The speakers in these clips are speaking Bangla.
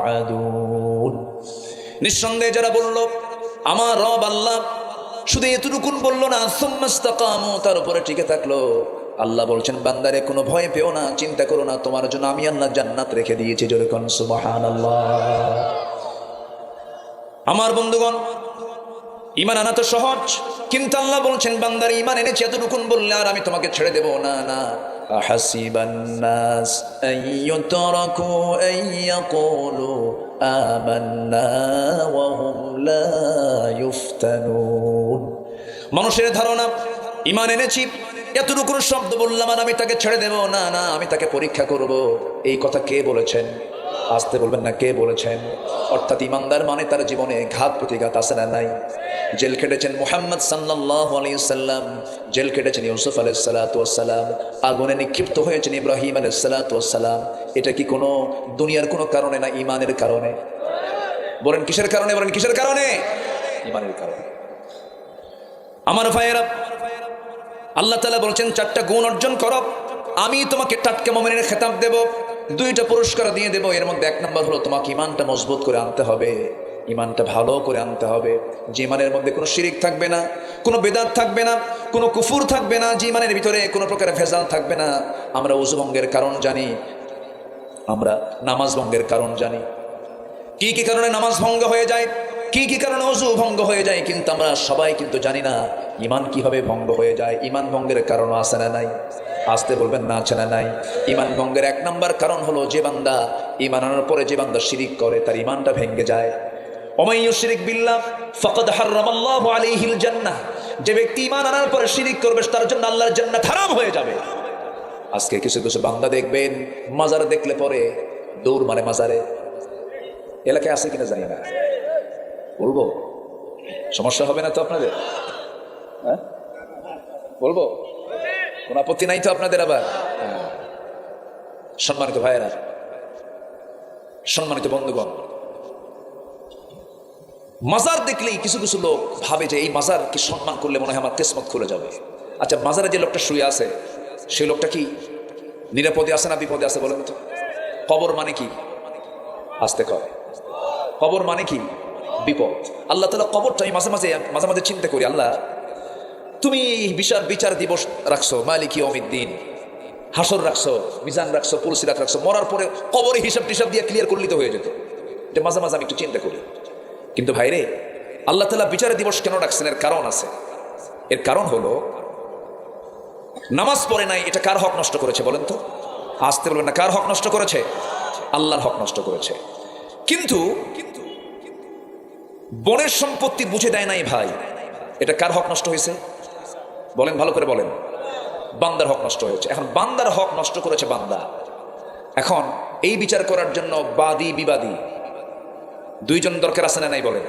يوعدون নিঃসন্দেহে যারা বলল আমার রব আল্লাহ, শুধু এতটুকুন বললো না, সুম্মা ইসতাকামু, তার উপরে টিকে থাকলো, আল্লাহ বলছেন বান্দারে কোনো ভয় পেও না, চিন্তা করো না, তোমার জন্য আমি আল্লাহ জান্নাত রেখে দিয়েছি। জোরে কোন সুবহানাল্লাহ। আমার বন্ধুগণ, ঈমান আনা তো সহজ, কিন্তু আল্লাহ বলছেন বান্দার ঈমান এনেছে এতটুকুন বললে আর আমি তোমাকে ছেড়ে দেব না। না, আহাসিবান নাস আইয়ুতরাকু আইয়াকুলু আমান্না ওয়া হুম লা ইফতানুন। মানুষের ধারণা ঈমান এনেছি এতটুকুন শব্দ বললাম আর আমি তাকে ছেড়ে দেব না। না, আমি তাকে পরীক্ষা করব। এই কথা কে বলেছেন? আসতে বলবেন না, কে বলেছেন? অর্থাৎ ইমানদার মানে তার জীবনে ঘাত প্রতিঘাত আছে না নাই? জেল কেটেছেন মুহাম্মদ সাল্লাল্লাহু আলাইহি সাল্লাম, জেল কেটেছেন ইউসুফ আলাইহিস সালাতু ওয়াস সালাম, আগুনে নিক্ষিপ্ত হয়েছেন ইব্রাহিম আলাইহিস সালাতু ওয়াস সালাম। এটা কি কোনো দুনিয়ার কোনো কারণে না, ঈমানের কারণে? বলেন কিসের কারণে? বলেন কিসের কারণে? ঈমানের কারণে। আমার ভাইয়েরা, আল্লাহ তাআলা বলেছেন চারটা গুণ অর্জন করো, আমি তোমাকে টাটকা মুমিনের খেতাব দেব, দুইটা পুরস্কার দিয়ে দেব। এর মধ্যে এক নম্বর হলো তোমাকে ঈমানটা মজবুত করে আনতে হবে, ঈমানটা ভালো করে আনতে হবে। যে ঈমানের মধ্যে কোনো শিরিক থাকবে না, কোনো বেদাত থাকবে না, কোনো কুফুর থাকবে না, যে ঈমানের ভিতরে কোনো প্রকার ভেজাল থাকবে না। আমরা ওযু ভঙ্গের কারণ জানি, আমরা নামাজ ভঙ্গের কারণ জানি, কি কি কারণে নামাজ ভঙ্গ হয়ে যায়, কি কি কারণে ওযু ভঙ্গ হয়ে যায়, কিন্তু আমরা সবাই কিন্তু জানি না ঈমান কিভাবে ভঙ্গ হয়ে যায়। ঈমান ভঙ্গের কারণ আছে না নাই? আসতে বলবেন না, আছে না নাই? ঈমান ভঙ্গের এক নাম্বার কারণ হলো যে বান্দা ঈমান আনার পরে যে বান্দা শিরিক করে তার ঈমানটা ভেঙে যায়। ওমাই ইউশরিক বিল্লাহ ফাকাদ হারামাল্লাহু আলাইহিল জান্নাহ, যে ব্যক্তি ঈমান আনার পরে শিরিক করবে তার জন্য আল্লাহর জান্নাত হারাম হয়ে যাবে। আজকে কিছু কিছু বান্দা দেখবেন মাজার দেখলে পরে দৌড় মারে মাজারে। এলাকায় আছে কিনা জানি না, বলবো সমস্যা হবে না তো আপনাদের? হ্যাঁ বলবো, কোন আপত্তি নাই তো আপনাদের? আবার সম্মানিত ভাইয়েরা, সম্মানিত বন্ধুগণ, মাজার দেখলেই কিছু কিছু লোক ভাবে যে এই মাজারকে সম্মান করলে মনে হয় আমার কিসমত খুলে যাবে। আচ্ছা, মাজারে যে লোকটা শুয়ে আছে সেই লোকটা কি নিরাপদে আছে না বিপদে আছে বলেন তো? কবর মানে কি? আসতে কয়, কবর মানে কি? বিপদ। আল্লাহ তাআলা কবরটা মাঝে মাঝে মাঝে মাঝে চিন্তা করি, আল্লাহ তুমি বিচার দিবস রাখছো, মালিক ইয়াউমিদ্দিন, হাসর রাখছো, মিজান রাখছো, পুলসিরাত রাখছো, মরার পরে কবরে হিসাব টিসাব দিয়ে ক্লিয়ার করলে তো হয়ে যেত। এটা মাঝে মাঝে আমি একটু চিন্তা করি। কিন্তু ভাইরে, আল্লাহ তাআলা বিচার দিবস কেন রাখছেন? এর কারণ আছে। এর কারণ হলো নামাজ পড়ে নাই, এটা কার হক নষ্ট করেছে বলেন তো? আসতে বলবেন না, কার হক নষ্ট করেছে? আল্লাহর হক নষ্ট করেছে। কিন্তু বনের সম্পত্তি বুঝে দেয় নাই ভাই, এটা কার হক নষ্ট হয়েছে বলেন? ভালো করে বলেন। বান্দার হক নষ্ট হয়েছে। এখন বান্দার হক নষ্ট করেছে বান্দা। এখন এই বিচার করার জন্য বাদী বিবাদী দুইজন দরকার আছে না নাই বলেন?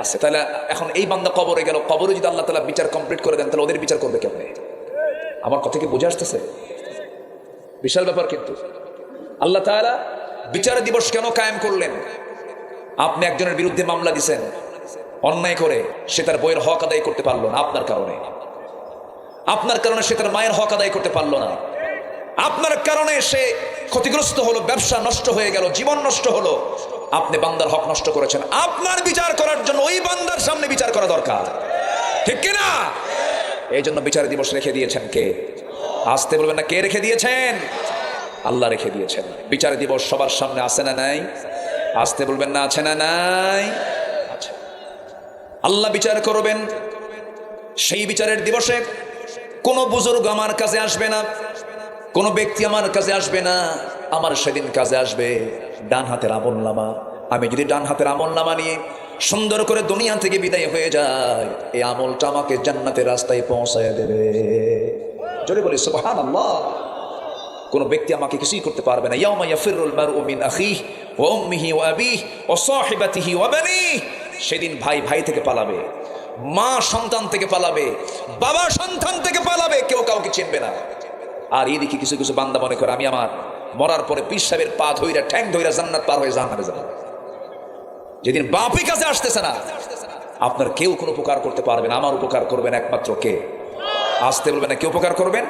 আছে। তাহলে এখন এই বান্দা কবরে গেল, কবরে যদি আল্লাহ তাআলা বিচার কমপ্লিট করে দেন তাহলে ওদের বিচার করবে কেমনে? আমার কথা কি বুঝে আসতেছে? বিশাল ব্যাপার। কিন্তু আল্লাহ তাআলা বিচার দিবস কেন কায়েম করলেন? আপনি একজনের বিরুদ্ধে মামলা দিছেন অন্যায় করে, সে তার বইয়ের হক আদায় করতে পারলো না আপনার কারণে। আপনার কারণে সে তার মায়ের হক আদায় করতে পারলো না। আপনার কারণে সে ক্ষতিগ্রস্ত হলো, ব্যবসা নষ্ট হয়ে গেল, জীবন নষ্ট হলো। আপনি বান্দার হক নষ্ট করেছেন। আপনার বিচার করার জন্য ওই বান্দার সামনে বিচার করা দরকার, ঠিক কিনা? এই জন্য বিচার দিবস রেখে দিয়েছেন কে? আসতে বলবেন না, কে রেখে দিয়েছেন? আল্লাহ রেখে দিয়েছেন। বিচার দিবস সবার সামনে আছে না নাই? আসতে বলবেন না, আছে না নাই? আচ্ছা, আল্লাহ বিচার করবেন। সেই বিচারের দিবসে কোনো বুজুর্গ আমার কাছে আসবে না, কোনো ব্যক্তি আমার কাছে আসবে না। আমার সেদিন কাজে আসবে ডান হাতের আমলনামা। আমি যদি ডান হাতের আমলনামা নিয়ে সুন্দর করে দুনিয়া থেকে বিদায় হয়ে যায়, এই আমলটা আমাকে জান্নাতের রাস্তায় পৌঁছায় দেবে। জোরে বলি সুবহানাল্লাহ। কোনো ব্যক্তি আমাকে কিছুই করতে পারবে না। ইয়াউমা ইয়াফিরুল মারউ মিন আখিহি ওয়া উম্মিহি ওয়া আবিহি ওয়া সাহিবাতিহি ওয়া বানিহি। সেদিন ভাই ভাই থেকে পালাবে, মা সন্তান থেকে পালাবে, বাবা সন্তান থেকে পালাবে, কেউ কাউকে চিনবে না। আর এদিকে কিছু কিছু বান্দা মনে করে আমি আমার মরার পরে পীর সাহেবের পা ধইরা ঠ্যাং ধইরা জান্নাত পার হয়ে জান্নাতে যাব। যেদিন বাপই কাছে আসতেছে না, আপনার কেউ কোনো উপকার করতে পারবে না। আমার উপকার করবেন একমাত্র কে? আসতে বলবেন না, কে উপকার করবেন?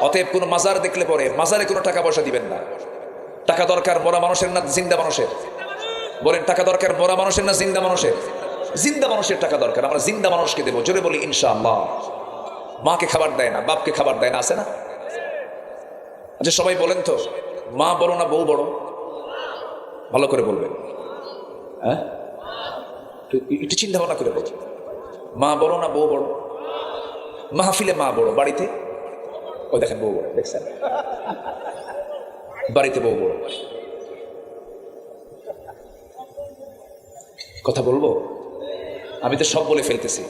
অতএব কোনো মাজার দেখলে পরে মাজারে কোনো টাকা পয়সা দিবেন না। টাকা দরকার মরা মানুষের না জিন্দা মানুষের? বলেন টাকা দরকার মরা মানুষের না জিন্দা মানুষের? জিন্দা মানুষের টাকা দরকার, আমরা জিন্দা মানুষকে দেবো। জোরে বলি ইনশাআল্লাহ। মাকে খাবার দেয় না, বাপকে খাবার দেয় না, আছে না? আচ্ছা সবাই বলেন তো, মা বড় না বউ বড়? ভালো করে বলবেন, হ্যাঁ একটু চিন্তা ভাবনা করে বলবেন। মা বড় না বউ বড়? মাহফিলে মা বড়, বাড়িতে ওই দেখেন বউ বড়, দেখছেন? বাড়িতে বউ বড়। কথা বলবো? আমি তো সব বলে ফেলতেছি,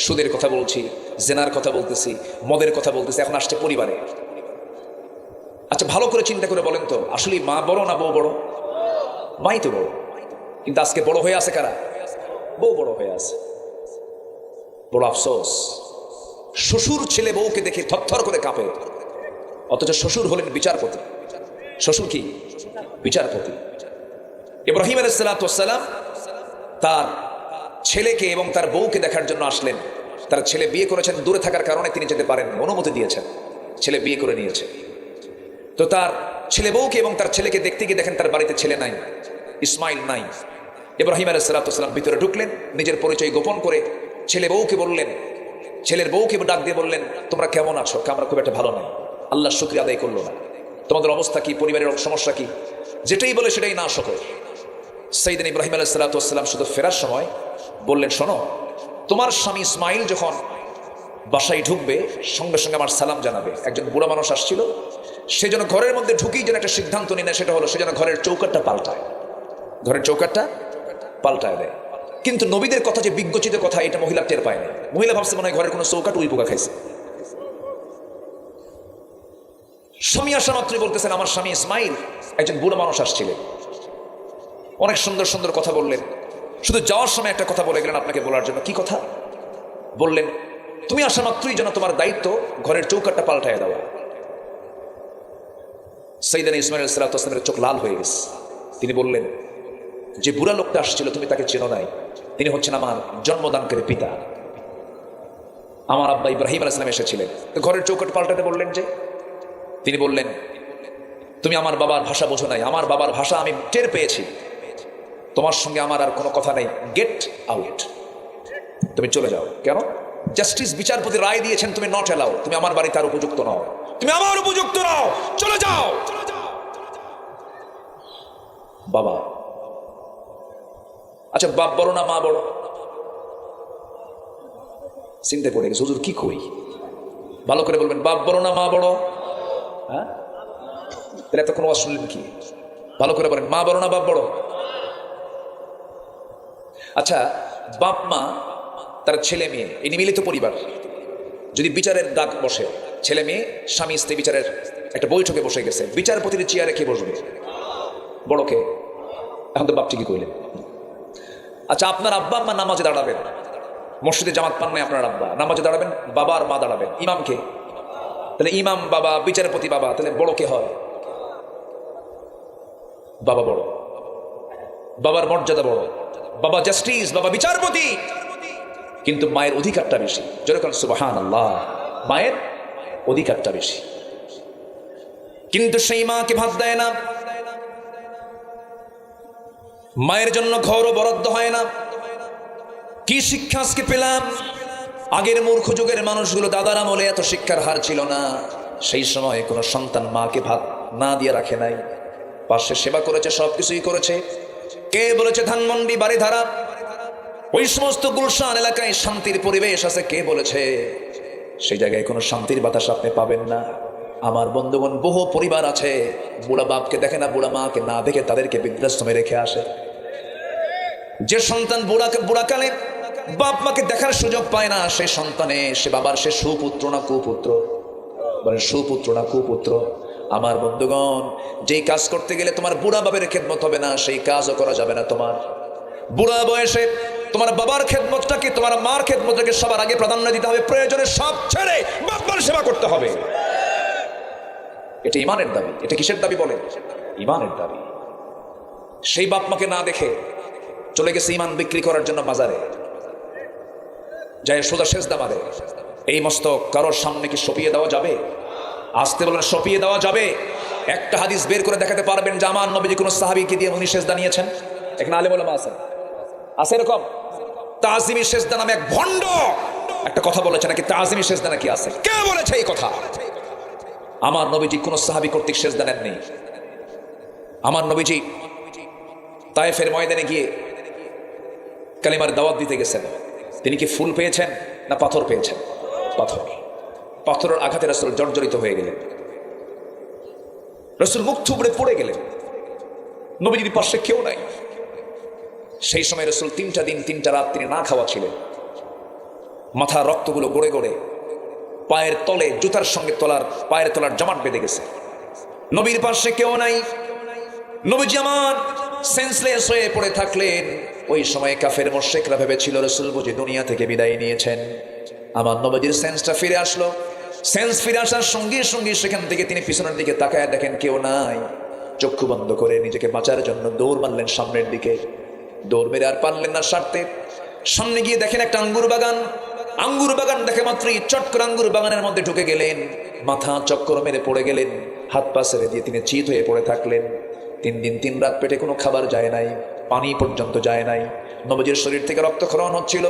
সুদের কথা বলছি, জেনার কথা বলতেছি, মদের কথা বলতেছি, এখন আসছে পরিবারে। আচ্ছা ভালো করে চিন্তা করে বলেন তো, আসলে মা বড় না বউ বড়? মাই তো বড়, কিন্তু আজকে বড় হয়ে আছে কারা? বউ বড় হয়ে আছে। বড় আফসোস, শ্বশুর ছেলে বউকে দেখে থরথর করে কাঁপে, অথচ শ্বশুর হলেন বিচারপতি। শ্বশুর কি? বিচারপতি। ইব্রাহিম আলাইহিস সালাম তার ছেলেকে এবং তার বউকে দেখার জন্য আসলেন। তার ছেলে বিয়ে করেছেন, দূরে থাকার কারণে তিনি যেতে পারেন, অনুমতি দিয়েছেন, ছেলে বিয়ে করে নিয়েছে। তো তার ছেলে বউকে এবং তার ছেলেকে দেখতে গিয়ে দেখেন তার বাড়িতে ছেলে নাই, ইসমাইল নাই। ইব্রাহিম আলাইহিস সালাম ভিতরে ঢুকলেন, নিজের পরিচয় গোপন করে ছেলে বউকে বললেন, ছেলের বউকে ডাক দিয়ে বললেন, তোমরা কেমন আছো? আমরা খুব একটা ভালো নাই। আল্লাহর শুকরিয়া আদায় করলো না। তোমাদের অবস্থা কি? পরিবারের সমস্যা কি? যেটাই বলে সেটাই না সকল। সাইয়েদনা ইব্রাহিম আলাইহিস সালাম শুধু ফেরার সময় বললেন, শোনো, তোমার স্বামী ইসমাইল যখন বাসায় ঢুকবে সঙ্গে সঙ্গে আমার সালাম জানাবে। একজন বুড়া মানুষ আসছিল, সে যেন ঘরের মধ্যে ঢুকেই যেন একটা সিদ্ধান্ত নিয়ে নেয়, সেটা হলো সে যেন ঘরের চৌকাটটা পাল্টায়, ঘরের চৌকাটটা পাল্টায় দেয়। কিন্তু নবীদের কথা যে বিজ্ঞচিত কথা, এটা মহিলা টের পায় না। মহিলা ভাবছে মনে হয় ঘরের কোনো চৌকাট উই পোকা খাইছে। স্বামী আসা মাত্রই বলতেছেন, আমার স্বামী ইসমাইল, একজন বুড়া মানুষ আসছিলেন, অনেক সুন্দর সুন্দর কথা বললেন। শুধু যাওয়ার সময় একটা কথা বলে গেলেন আপনাকে বলার জন্য। কি কথা বললেন? তুমি আসা মাত্রই যেন তোমার দায়িত্ব ঘরের চৌকাটটা পাল্টায় দেওয়া। সাইয়েদনা ইসমাইল আলাইহিস সালামের চোখ লাল হয়ে গেছে। তিনি বললেন, যে বুড়া লোকটা আসছিল তুমি তাকে চেনো নাই, তিনি হচ্ছেন আমার জন্মদানকারী পিতা। আমার আব্বা ইব্রাহিম আলাইহিস সালাম এসেছিলেন। ঘরের চৌকাট পাল্টাতে বললেন যে, তিনি বললেন, তুমি আমার বাবার ভাষা বোঝো নাই, আমার বাবার ভাষা আমি টের পেয়েছি, তোমার সঙ্গে আমার আর কোনো কথা নেই, গেট আউট, তুমি চলে যাও। কেন? জাস্টিস বিচারপতি রায় দিয়েছেন তুমি নট অ্যালাউ, তুমি আমার বাড়িতে আর উপযুক্ত নও, তুমি আমার উপযুক্ত নও, চলে যাও। বাবা, আচ্ছা বাপ বড় না মা বড়? চিন্তা পড়ে গেছে, হুজুর কি কই? ভালো করে বলবেন, বাপ বড় না মা বড়? হ্যাঁ, তাহলে এত কোনো ওয়াজ শুনলেন কি? ভালো করে বলেন, মা বড় না বাপ বড়? আচ্ছা বাপ মা, তার ছেলে মেয়ে, এই মিলিত পরিবার, যদি বিচারের ডাক বসে, ছেলে মেয়ে স্বামী স্ত্রী বিচারের একটা বৈঠকে বসে গেছে, বিচারপতির চেয়ারে কে বসবে? বড় কে? এখন তো বাপ ঠিকই কইলেন। আচ্ছা আপনার আব্বা আম্মা নামাজে দাঁড়াবেন, মসজিদে জামাত পান নাই আপনার আব্বা, নামাজে দাঁড়াবেন, বাবা আর মা দাঁড়াবেন, ইমাম কে? তাহলে ইমাম বাবা, বিচারপতি বাবা, তাহলে বড় কে হয়? বাবা বড়, বাবার মর্যাদা বড়, বাবা জাস্টিস, বাবা বিচারপতি, কিন্তু মায়ের অধিকারটা বেশি। যেরকম সুবহানাল্লাহ, মায়ের অধিকারটা বেশি। কিন্তু সেই মাকে ভাত দেয় না, মায়ের জন্য ঘরও বরাদ্দ হয় না। কি শিক্ষা আজকে পেলাম? আগের মূর্খ যুগের মানুষগুলো, দাদার আমলে এত শিক্ষার হার ছিল না। সেই সময় কোনো সন্তান মাকে ভাত না দিয়ে রাখে নাই, পাশে সেবা করেছে, সবকিছুই করেছে। কে বলেছে ধানমন্ডি বাড়িধারা ওই সমস্ত গুলশান এলাকায় শান্তির পরিবেশ আছে? কে বলেছে? সেই জায়গায় কোনো শান্তির বাতাস আপনি পাবেন না। আমার বন্ধুগণ, বহু পরিবার আছে বুড়া বাপকে দেখে না, বুড়া মাকে না দেখে তাদেরকে বৃদ্ধাশ্রমে রেখে আসে। যে সন্তান বুড়াকালে বাপ মাকে দেখার সুযোগ পায় না, সেই সন্তানে সে বাবার সে সুপুত্র না কুপুত্র? বলে সুপুত্র না কুপুত্র? আমার বন্ধুগণ, যেই কাজ করতে গেলে তোমার বুড়া বাবার খেদমত হবে না, সেই কাজও করা যাবে না। তোমার বুড়া বয়সে তোমার বাবার খেদমতটাকে, তোমার মার খেদমতটাকে সবার আগে প্রাধান্য দিতে হবে। প্রয়োজনে সব ছেড়ে বাপ মার সেবা করতে হবে। এটা ইমানের দাবি। এটা কিসের দাবি বলে? ইমানের দাবি। সেই বাপ মাকে না দেখে চলে গেছে ইমান বিক্রি করার জন্য বাজারে, যায় সোজা সেজদা মারে। এই মস্তক কারোর সামনে কি সপিয়ে দেওয়া যাবে? আসতে বলেন, সপিয়ে দেওয়া যাবে? একটা হাদিস বের করে দেখাতে পারবেন যে আমার নবীজি কোনো সাহাবীকে দিয়ে উনি সেজদা নিয়েছেন? এখানে আলেম ওলামা আছেন, আছে এরকম? তাজিমি সেজদা নামে এক ভণ্ড একটা কথা বলেছে নাকি তাজিমি সেজদা নাকি আছে? কে বলেছে এই কথা? আমার নবীজি কোন সাহাবী কর্তৃক সেজদা নেননি। আমার নবীজি তায়েফের ময়দানে গিয়ে কালিমার দাওয়াত দিতে গেছেন। তিনি কি ফুল পেয়েছেন না পাথর পেয়েছেন? পাথর। পাথরের আঘাতে রাসূল জর্জরিত হয়ে গেলেন, রাসূল মুখ থুবড়ে পড়ে গেলেন। নবীজির পাশে কেউ নাই। সেই সময় রাসূল 3টা দিন 3টা রাত তিনি না খাওয়া ছিলেন। মাথার রক্তগুলো গড়ে গড়ে পায়ের তলে জুতার সঙ্গে পায়ের তলার জমাট বেঁধে গেছে। নবীর পাশে কেউ নাই। নবীজি আমার সেন্সলেস হয়ে পড়ে থাকলেন। ওই সময় কাফের মুশরিকরা ভেবেছিল রাসূল বুঝি দুনিয়া থেকে বিদায় নিয়েছেন। আমার নবীজির সেন্সটা ফিরে আসলো। সেন্স ফিরে আসার সঙ্গে সঙ্গে সেখান থেকে তিনি পিছনের দিকে তাকায় দেখেন কেউ নাই। চক্ষু বন্ধ করে নিজেকে বাঁচার জন্য দৌড় মারলেন সামনের দিকে। দৌড় মেরে আর পারলেন না সারতে। সামনে গিয়ে দেখেন একটা আঙ্গুর বাগান। আঙ্গুর বাগান দেখে মাত্রই চট করে আঙ্গুর বাগানের মধ্যে ঢুকে গেলেন। মাথা চক্কর মেরে পড়ে গেলেন। হাত পা ছেড়ে দিয়ে তিনি চিত হয়ে পড়ে থাকলেন। 3 দিন 3 রাত পেটে কোনো খাবার যায় নাই, পানি পর্যন্ত যায় নাই। নবীজির শরীর থেকে রক্তক্ষরণ হচ্ছিল।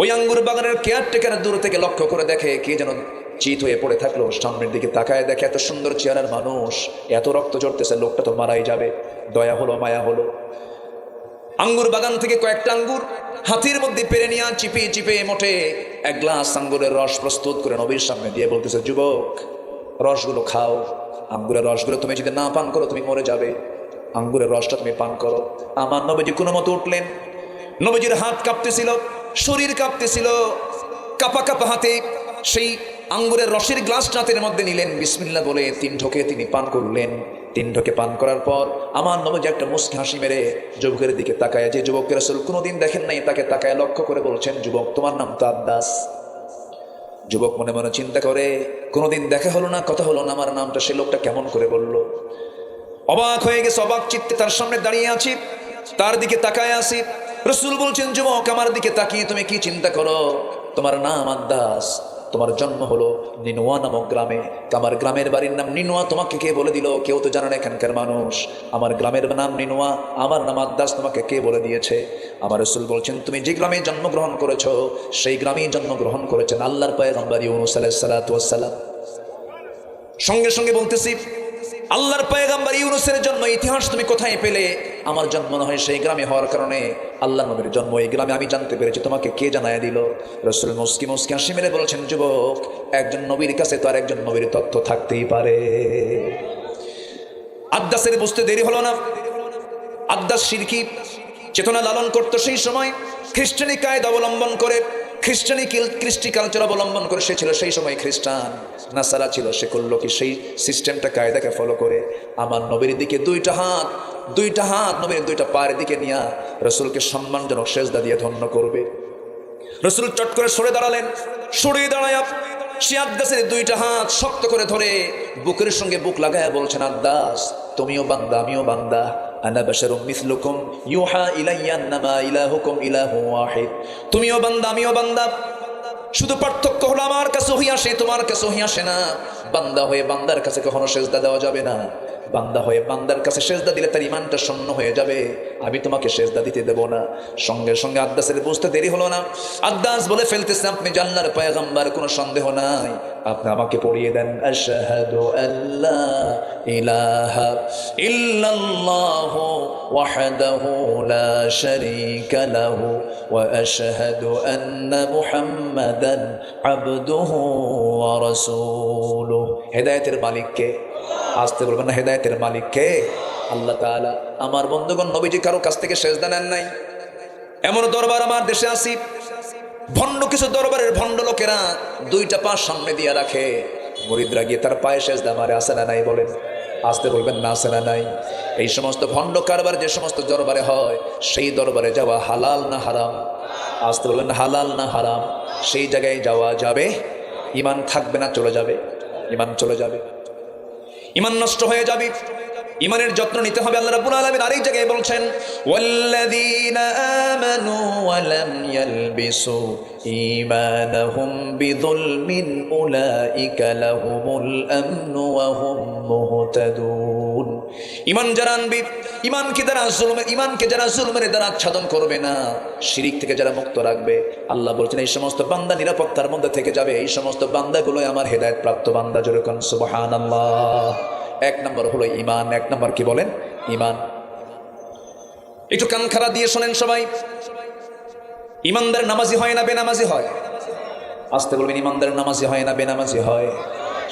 ওই আঙ্গুর বাগানের কেয়ারটেকার দূর থেকে লক্ষ্য করে দেখে কে যেন চিত হয়ে পড়ে থাকলো। সামনের দিকে তাকায় দেখে এত সুন্দর চেহারার মানুষ, এত রক্ত ঝরতেছে, লোকটা তো মারাই যাবে। দয়া হলো, মায়া হলো। আঙ্গুর বাগান থেকে কয়েকটা আঙ্গুর হাতির মধ্যে পেরে নিয়ে চিপে চিপে মোটে 1 গ্লাস আঙ্গুরের রস প্রস্তুত করে নবীর সামনে দিয়ে বলতেছে, যুবক রসগুলো খাও। আঙ্গুরের রসগুলো তুমি যদি না পান করো তুমি মরে যাবে। আঙ্গুরের রসটা তুমি পান করো। আমার নবীজি কোনো মতো উঠলেন। নবীজির হাত কাঁপতেছিল, শরীর কাঁপতেছিল। কাপা কাপা হাতে সেই আঙ্গুরের রসের গ্লাসটা হাতের মধ্যে নিলেন। বিসমিল্লাহ বলে 3 ঢোকে তিনি পান করলেন। 3 ঢোকে পান করার পর আমার নবীজি একটা মুস্কি হাসি মেরে যুবকের দিকে তাকায়, যে যুবককে রাসূল কোনোদিন দেখেন নাই তাকে তাকায় লক্ষ্য করে বলছেন, যুবক তোমার নাম তো আব্বাস। যুবক মনে মনে চিন্তা করে, কোনোদিন দেখা হলো না, কথা হলো না, আমার নামটা সে লোকটা কেমন করে বলল। অবাক হয়ে গেছে, অবাক চিত্তে তার সামনে দাঁড়িয়ে আছি, তার দিকে তাকায় আসি। রাসূল বলছেন, যুবক আমার দিকে তাকিয়ে তুমি কি চিন্তা করো? তোমার নাম আব্বাস, তোমার জন্ম হলো নিনুয়া নামক গ্রামে। আমার গ্রামের বাড়ির নাম নিনুয়া, তোমাকে কে বলে দিল? কেউ তো জানে না এখানকার মানুষ। আমার গ্রামের নাম নিনুয়া, আমার নাম আব্বাস, তোমাকে কে বলে দিয়েছে? আমার রাসূল বলছেন, তুমি যে গ্রামে জন্মগ্রহণ করেছো সেই গ্রামেই জন্মগ্রহণ করেছেন আল্লাহর পয়গম্বর ইউনূস আলাইহিস সালাতু ওয়াস সালাম। সঙ্গে সঙ্গে বলতেছি, আল্লাহর পয়গম্বর ইউনূসের জন্ম ইতিহাস তুমি কোথায় পেলে? আমার জন্ম না হয় সেই গ্রামে হওয়ার কারণে আল্লাহ নবীর জন্ম এই গ্রামে আমি জানতে পেরেছি, তোমাকে কে জানায় দিল? রাসূল মুস্কি মুস্কি হাসি মেরে বলছেন, যুবক একজন নবীর কাছে তো আর একজন নবীর তথ্য থাকতেই পারে। আব্বাসের বুঝতে দেরি হলো না। আব্বাস শিরকি চেতনা লালন করতো সেই সময়, খ্রিস্টানি কায়দা অবলম্বন করে, কৃষ্টি কালচার অবলম্বন করে। সে ছিল সেই সময় খ্রিস্টান, নাসারা ছিল। সে করলো কি সেই সিস্টেমটা কায়দাকে ফলো করে আমার নবীর দিকে 2টা হাত নবীর 2টা পায়ের দিকে নিয়ে রাসূলকে সম্মানজনক সেজদা দিয়ে ধন্য করবে। রাসূল চট করে সরে দাঁড়ালেন। সরে দাঁড়ায় সে আব্বাসের 2টা হাত শক্ত করে ধরে বুকের সঙ্গে বুক লাগায়া বলছেন, আব্বাস তুমিও বান্দা আমিও বান্দা। আনা বাশারুম মিসলুকুম ইউহা ইলাইয়া আন্নামা ইলাহুকুম ইলাহু ওয়াহিদ। তুমিও বান্দা আমিও বান্দা, শুধু পার্থক্য হলো আমার কাছে ওহী আসে, তোমার কাছে ওহী আসে না। বান্দা হয়ে বান্দার কাছে কখনো সেজদা দেওয়া যাবে না। বান্দা হয়ে বান্দার কাছে সেজদা দিলে তার ইমানটা শূন্য হয়ে যাবে। আমি তোমাকে সেজদা দিতে দেব না। সঙ্গে সঙ্গে আব্বাসের বুঝতে দেরি হলো না। আব্বাস বলে ফেলতেছে, আপনি আল্লাহর পয়গম্বর, কোনো সন্দেহ নাই। আপনি আমাকে পড়িয়ে দেন, আশহাদু আল্লা ইলাহা ইল্লাল্লাহু ওয়াহদাহু লা শারীকা লাহু ওয়া আশহাদু আন্না মুহাম্মাদান আবদুহু ওয়া রাসূলুহু। হেদায়েতের মালিক কে? আসতে বলবেন না, হেদায়েতের মালিক কে? আল্লাহ তাআলা। আমার বন্ধুগণ, নবীজি কারো কাছ থেকে সেজদা নেন নাই। এমন দরবার আমার দেশে আসি, ভণ্ড কিছু দরবারের ভণ্ড লোকেরা 2টা পা সামনে দিয়ে রাখে, মুরিদরা গিয়ে তার পায়ে সেজদা মারে। আসে না নাই? বলেন, আসতে বলবেন না, আসে না নাই? এই সমস্ত ভণ্ড কারবার যে সমস্ত দরবারে হয়, সেই দরবারে যাওয়া হালাল না হারাম? আসতে বলবেন হালাল না হারাম? সেই জায়গায় যাওয়া যাবে? ইমান থাকবে না, চলে যাবে। ইমান চলে যাবে, ইমান নষ্ট হয়ে যাবে। ইমানের যত্ন নিতে হবে। আল্লাহ রাব্বুল আলামিন আরেক জায়গায় বলছেন, ওয়াল্লাযীনা আমানু ওয়া লাম ইয়ালবিসু ঈমানাহুম বিযুলমিন উলাইকা লাহুমুল আমনু ওয়া হুম মুহতাদুন। ইমান যারা আনবে, ইমানকে যারা জুলুমের দ্বারা আচ্ছাদন করবে না, শিরিক থেকে যারা মুক্ত রাখবে, আল্লাহ বলছেন এই সমস্ত বান্দা নিরাপত্তার মধ্যে থেকে যাবে। এই সমস্ত বান্দাগুলোই আমার হেদায়েত প্রাপ্ত বান্দা। জোরে কোন সুবহানাল্লাহ। এক নম্বর হলো ইমান। এক নম্বর কি বলেন? ইমান। একটু কান খাড়া দিয়ে শোনেন সবাই। ইমানদার নামাজি হয় না বেনামাজি হয়? আসতে বলবেন, ইমানদার নামাজি হয় না বেনামাজি হয়?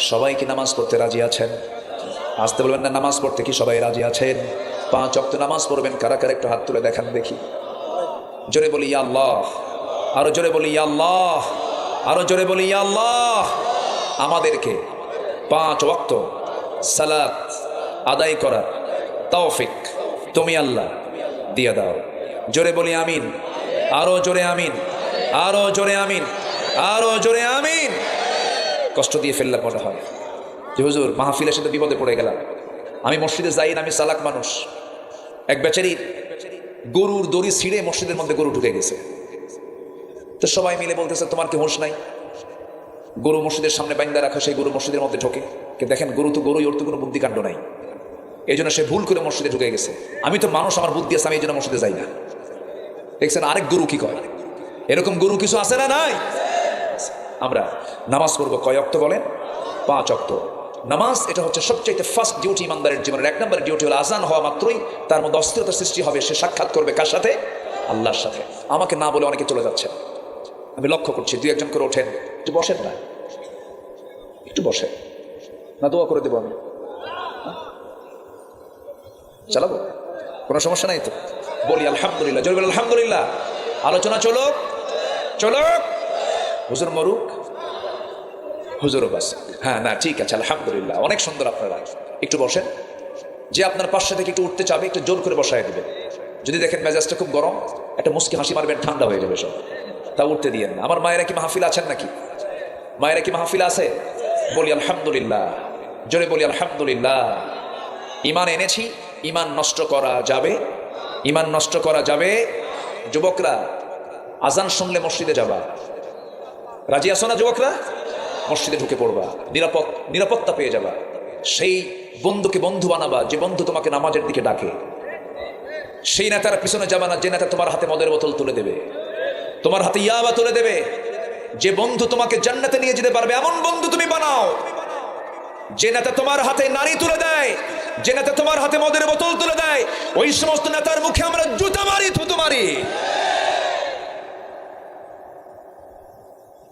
সবাই কি নামাজ পড়তে রাজি আছেন? আসতে বলবেন না, নামাজ পড়তে কি সবাই রাজি আছেন? 5 ওয়াক্ত নামাজ পড়বেন কারা কারা একটু হাত তুলে দেখান দেখি। জোরে বলি ইয়া আল্লাহ। আরো জোরে বলি ইয়া আল্লাহ। আরো জোরে বলি ইয়া আল্লাহ। আমাদেরকে 5 ওয়াক্ত সালাত আদায় করার তৌফিক তুমি আল্লাহ দিয়ে দাও। জোরে বলি আমিন। আরো জোরে আমিন। আরো জোরে আমিন। আরো জোরে আমিন। কষ্ট দিয়ে ফেললে মনে হয় যে হুজুর মাহফিলের সাথে বিপদে পড়ে গেলাম। আমি মসজিদে যাই না, আমি চালাক মানুষ। এক বেচারি গরুর দড়ি ছিঁড়ে মসজিদের মধ্যে গরু ঢুকে গেছে। তো সবাই মিলে বলতেছে তোমার কি হোশ নাই? গরু মসজিদের সামনে বাইন্দা রাখা, সেই গরু মসজিদের মধ্যে ঢোকে। কিন্তু দেখেন গরু তো গরুই, ওর তো কোনো বুদ্ধিকাণ্ড নাই। এই জন্য সে ভুল করে মসজিদে ঢুকে গেছে। আমি তো মানুষ, আমার বুদ্ধি আছে, আমি এই জন্য মসজিদে যাই না। দেখছেন আরেক গরু কি কয়? এরকম গরু কিছু আছে না নাই? আমরা নামাজ পড়বো কয় ওয়াক্ত বলেন? 5 ওয়াক্ত নামাজ। এটা হচ্ছে সবচেয়ে ফার্স্ট ডিউটি ইমানদারের জীবনের। 1 নম্বর ডিউটি হলো আজান হওয়া মাত্রই তার মধ্যে অস্থিরতার সৃষ্টি হবে। সে সাক্ষাৎ করবে কার সাথে? আল্লাহর সাথে। আমাকে না বলে অনেকে চলে যাচ্ছে, আমি লক্ষ্য করছি। 2-1 করে ওঠেন, একটু বসেন না, একটু বসেন না, দোয়া করে দেবো আমি। চালাবো, কোনো সমস্যা নাই তো? বলি আলহামদুলিল্লাহ। জোরে বলি আলহামদুলিল্লাহ। আলোচনা চলো চলো। হুজুর মরুক, হুজুরও বাস। হ্যাঁ না, ঠিক আছে, আলহামদুলিল্লাহ, অনেক সুন্দর। আপনারা একটু বসেন। যে আপনার পাশে থেকে একটু উঠতে চাবে, একটু জোর করে বসায় দিবেন। যদি দেখেন মেজাজটা খুব গরম, একটা মুস্কি হাসি মারবেন, ঠান্ডা হয়ে যাবে সব। তা উঠতে দিয়েন না। আমার মায়েরা কি মাহফিল আছেন নাকি? মায়েরা কি মাহফিল আছে? বলি আলহামদুলিল্লাহ। জোরে বলি আলহামদুলিল্লাহ। ইমান এনেছি, ইমান নষ্ট করা যাবে? ইমান নষ্ট করা যাবে? যুবকরা আজান শুনলে মসজিদে যাবা, রাজি আছো না যুবকরা? মসজিদে ঢুকে পড়বা, নিরাপত্তা পেয়ে যাবা। সেই বন্ধুকে বন্ধু বানাবা যে বন্ধু তোমাকে নামাজের দিকে ডাকে। সেই নেতার পিছনে যাবা না যে নেতা তোমার হাতে মদের বোতল তুলে দেবে, তোমার হাতে ইয়াবা তুলে দেবে। যে বন্ধু তোমাকে জান্নাতে নিয়ে যেতে পারবে এমন বন্ধু তুমি বানাও। যে নেতা তোমার হাতে নারী তুলে দেয়, যে নেতা তোমার হাতে মদের বোতল তুলে দেয়, ওই সমস্ত নেতার মুখে আমরা জুতা মারি, থুতু মারি।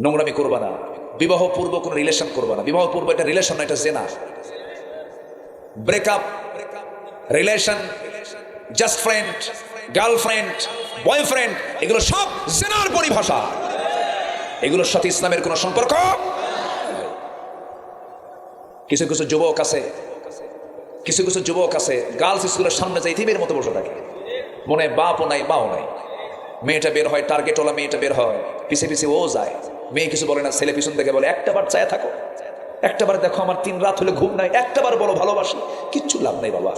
নোংরামি করবা না। বিবাহ পূর্ব কোনো রিলেশন করবা না। বিবাহ পূর্ব এটা রিলেশন না, এটা জেনা। Breakup, relation, just friend, girlfriend, boyfriend, এগুলো সব জেনার পরিভাষা। এগুলোর সাথে ইসলামের কোনো সম্পর্ক। কিছু কিছু যুবক আছে, কিছু কিছু যুবক আছে গার্লস স্কুলের সামনে যাই ইতিমের মতো বসে থাকে। মনে বাপও নাই মাও নাই। মেয়েটা বের হয়, টার্গেটওয়ালা মেয়েটা বের হয়, পিছে পিছে ও যায়। মেয়ে কিছু বলে না, ছেলে পিছন থেকে বলে একটাবার চায় থাকো, একটাবার দেখো আমার 3 রাত হলে ঘুম নাই, একটাবার বলো ভালোবাসি। কিচ্ছু লাভ নাই বাবা,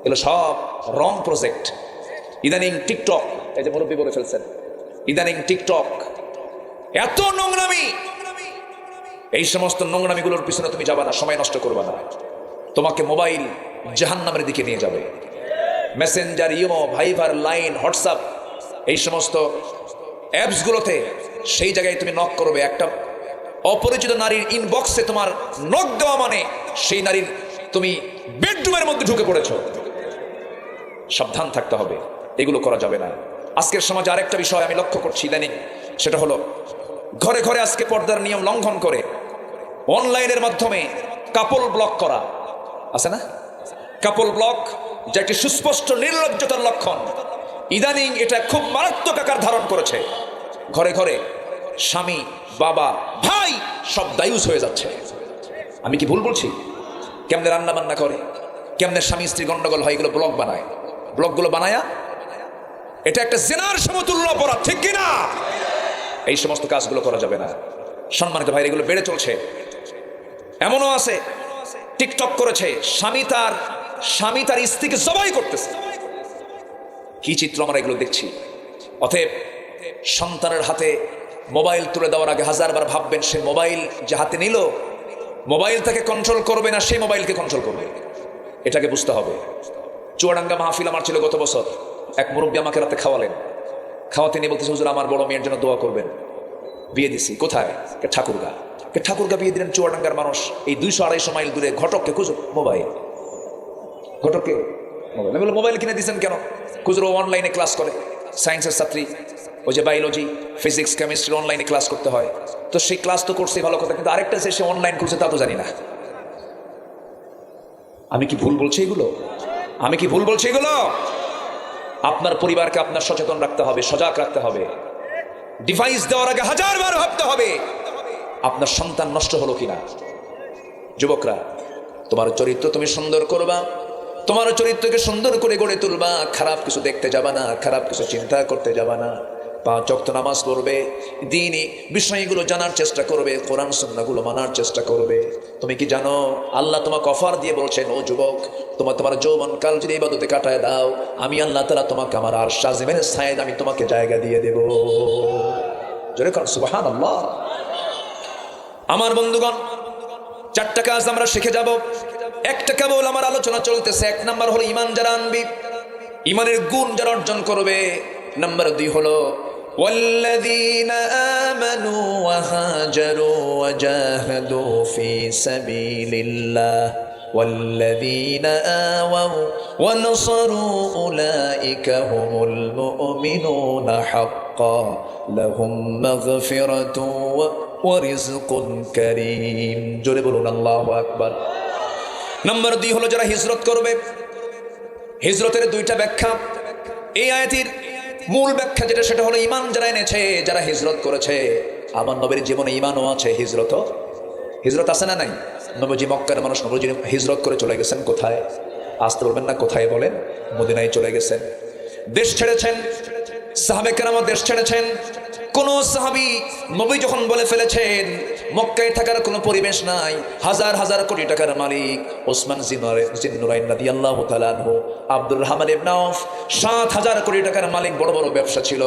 এগুলো সব রং প্রজেক্ট। ইদানিং টিকটক, এই যে মুরব্বী বলে ফেলছেন, ইদানিং টিকটক এত নোংরামি। এই সমস্ত নোংরামিগুলোর পিছনে তুমি যাবা না, সময় নষ্ট করবা না। তোমাকে মোবাইল জাহান্নামের দিকে নিয়ে যাবে। মেসেঞ্জার, ইমো, ভাইবার, লাইন, হোয়াটসঅ্যাপ, এই সমস্ত অ্যাপসগুলোতে সেই জায়গায় তুমি নক করবে। একটা অপরিচিত নারীর ইনবক্সে তোমার নক দেওয়া মানে সেই নারীর তুমি বেডরুমের মধ্যে ঢুকে পড়েছ। সাবধান থাকতে হবে, এগুলো করা যাবে না। আজকের সমাজে আরেকটা বিষয় আমি লক্ষ্য করছি ইদানিং, সেটা হলো ঘরে ঘরে আজকে পর্দার নিয়ম লঙ্ঘন করে অনলাইনের মাধ্যমে কাপল ব্লক করা আছে না? কাপল ব্লক, যা একটি সুস্পষ্ট নির্লজ্জতার লক্ষণ। ইদানিং এটা খুব মারাত্মক আকার ধারণ করেছে। ঘরে ঘরে স্বামী, বাবা, ভাই সব দায়ুস হয়ে যাচ্ছে। আমি কি ভুল বলছি? কেমনে রান্না বান্না করে, কেমনে স্বামী স্ত্রী গন্ডগোল হয়, এগুলো ব্লগ বানায়। ব্লগগুলো বানায়া এটা একটা জেনার সমতুল্য অপরাধ, ঠিক কিনা? এই সমস্ত কাজগুলো করা যাবে না। সম্মানিত ভাই, এগুলো বেড়ে চলছে। এমনও আছে টিকটক করেছে, স্বামী তার স্ত্রীকে জবাই করতেছে। কি চিত্র আমরা এগুলো দেখছি। অতএব সন্তানের হাতে মোবাইল তুলে দেওয়ার আগে 1000বার ভাববেন সে মোবাইল যে হাতে নিল, মোবাইল তাকে কন্ট্রোল করবে না, সেই মোবাইলকে কন্ট্রোল করবে। এটাকে বুঝতে হবে। চুয়াডাঙ্গা মাহফিল আমার ছিল গত বছর। এক মুরব্বী আমাকে রাতে খাওয়ালেন, খাওয়াতে নিয়ে বলতেছে, হুজুর আমার বড় মেয়ের জন্য দোয়া করবেন, বিয়ে দিছি। কোথায়? ঠাকুরগা। ঠাকুরগা বিয়ে দিলেন চুয়াডাঙ্গার মানুষ, এই 200-250 মাইল দূরে। ঘটককে খুঁজো মোবাইল, ঘটককে মোবাইল। আমি বললাম মোবাইল কিনে দিচ্ছেন কেন? খুঁজো অনলাইনে ক্লাস করে, সায়েন্সের ছাত্রী, ওই যে বায়োলজি, ফিজিক্স, কেমিস্ট্রি অনলাইনে ক্লাস করতে হয়। তো সেই ক্লাস তো করছে ভালো কথা, কিন্তু আরেকটা সে অনলাইন করছে তা তো জানি না। আমি কি ভুল বলছি এগুলো? আমি কি ভুল বলছি এগুলো? আপনার পরিবারকে আপনার সচেতন রাখতে হবে, সজাগ রাখতে হবে। ডিভাইস দেওয়ার আগে 1000 বার ভাবতে হবে আপনার সন্তান নষ্ট হলো কিনা। যুবকরা, তোমার চরিত্র তুমি সুন্দর করবা, তোমার চরিত্রকে সুন্দর করে গড়ে তুলবা। খারাপ কিছু দেখতে যাবা না, খারাপ কিছু চিন্তা করতে যাবা না। 5 ওয়াক্ত নামাজ পড়বে, দ্বীনি বিষয়গুলো জানার চেষ্টা করবে, কোরআন সুন্নাহগুলো মানার চেষ্টা করবে। তুমি কি জানো আল্লাহ তোমাকে অফার দিয়ে বলছেন, ও যুবক, তোমার যৌবনকাল যদি ইবাদতে কাটায় দাও, আমি আল্লাহ তাআলা তোমাকে আমার আরশ আজিমের ছায়ায় আমি তোমাকে জায়গা দিয়ে দেব। জোরে কান সুবহানাল্লাহ। আমার বন্ধুগণ, 4টা কাজ আমরা শিখে যাব। একটা কেবল আমার আলোচনা চলতেছে। 1 নাম্বার হলো ঈমান যারা আনবি, ঈমানের গুণ যারা অর্জন করবে। নাম্বার 2 হলো ওয়াল্লাযীনা আমানু ওয়া হাজারু ওয়া জাহাদু ফি সাবিলিল্লাহ ওয়াল্লাযীনা আওয়াউ ওয়া নাসারু উলাইকা হুমুল মুমিনুনা হাক্কান লাহুম মাগফিরাতুন ওয়া রিজকুন কারীম। জোরে বলুন আল্লাহু আকবার। নাম্বার 2 হলো যারা হিজরত করবে। হিজরতের 2টা ব্যাখ্যা। এই আয়াতের মূল ব্যাখ্যা যেটা, সেটা হলো ঈমান যারা এনেছে, যারা হিজরত করেছে। আমার নবীর জীবনে ঈমানও আছে, হিজরত আছে না নাই? নবীজি মক্কার মানুষ, নবীজি হিজরত করে চলে গেছেন কোথায়? আসতে বলবেন না কোথায়, বলেন মদিনায় চলে গেছেন। দেশ ছেড়েছেন, সাহাবে কেরাম দেশ ছেড়েছেন। কোন সাহাবী নবী যখন বলে ফেলেছেন মক্কায় থাকার কোনো পরিবেশ নাই, 1000 কোটি টাকার মালিক ওসমান জিন্নুরাইন রাদিয়াল্লাহু তাআলা আনহু, আব্দুর রহমান ইবনে আউফ 7000 কোটি টাকার মালিক, বড় বড় ব্যবসা ছিল।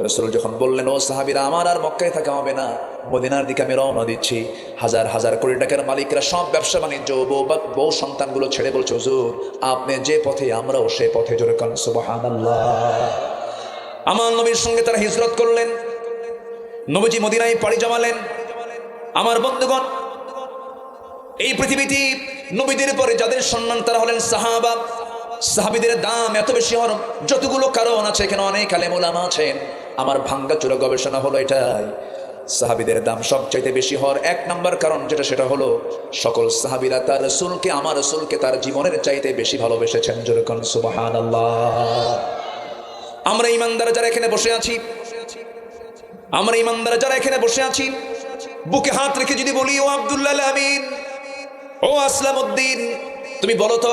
রাসূল যখন বললেন, ও সাহাবীরা, আমার আর মক্কায় থাকা হবে না, মদিনার দিকে আমি রওনা দিচ্ছি, 1000 কোটি টাকার মালিকরা সব ব্যবসা বাণিজ্য, বউ সন্তানগুলো ছেড়ে বলছে, হুজুর আপনি যে পথে আমরাও সেই পথে। জোরে কান সুবহানাল্লাহ। আমার নবীর সঙ্গে তারা হিজরত করলেন, নবীজি মদিনায় পাড়ি জমালেন। আমার বন্ধুগণ, এই পৃথিবীতে নবীদের পরে যাদের সম্মান তারা হলেন সাহাবা। সাহাবীদের দাম এত বেশি হওয়ার যতগুলো কারণ আছে, এখানে অনেক আলেম ওলামা আছেন। আমার ভাঙ্গাচোরা গবেষণা হলো এটাই, সাহাবীদের দাম সবচাইতে বেশি হওয়ার 1 নাম্বার কারণ যেটা, সেটা হলো সকল সাহাবীরা তার রাসূলকে, আমার রাসূলকে তার জীবনের চাইতে বেশি ভালোবেসেছেন। যেরকম সুবহানাল্লাহ। আমরা ঈমানদার যারা এখানে বসে আছি, বুকে হাত রেখে যদি বলি, ও আব্দুল্লাহ আমিন, ও আসলামউদ্দিন, তুমি বলো তো,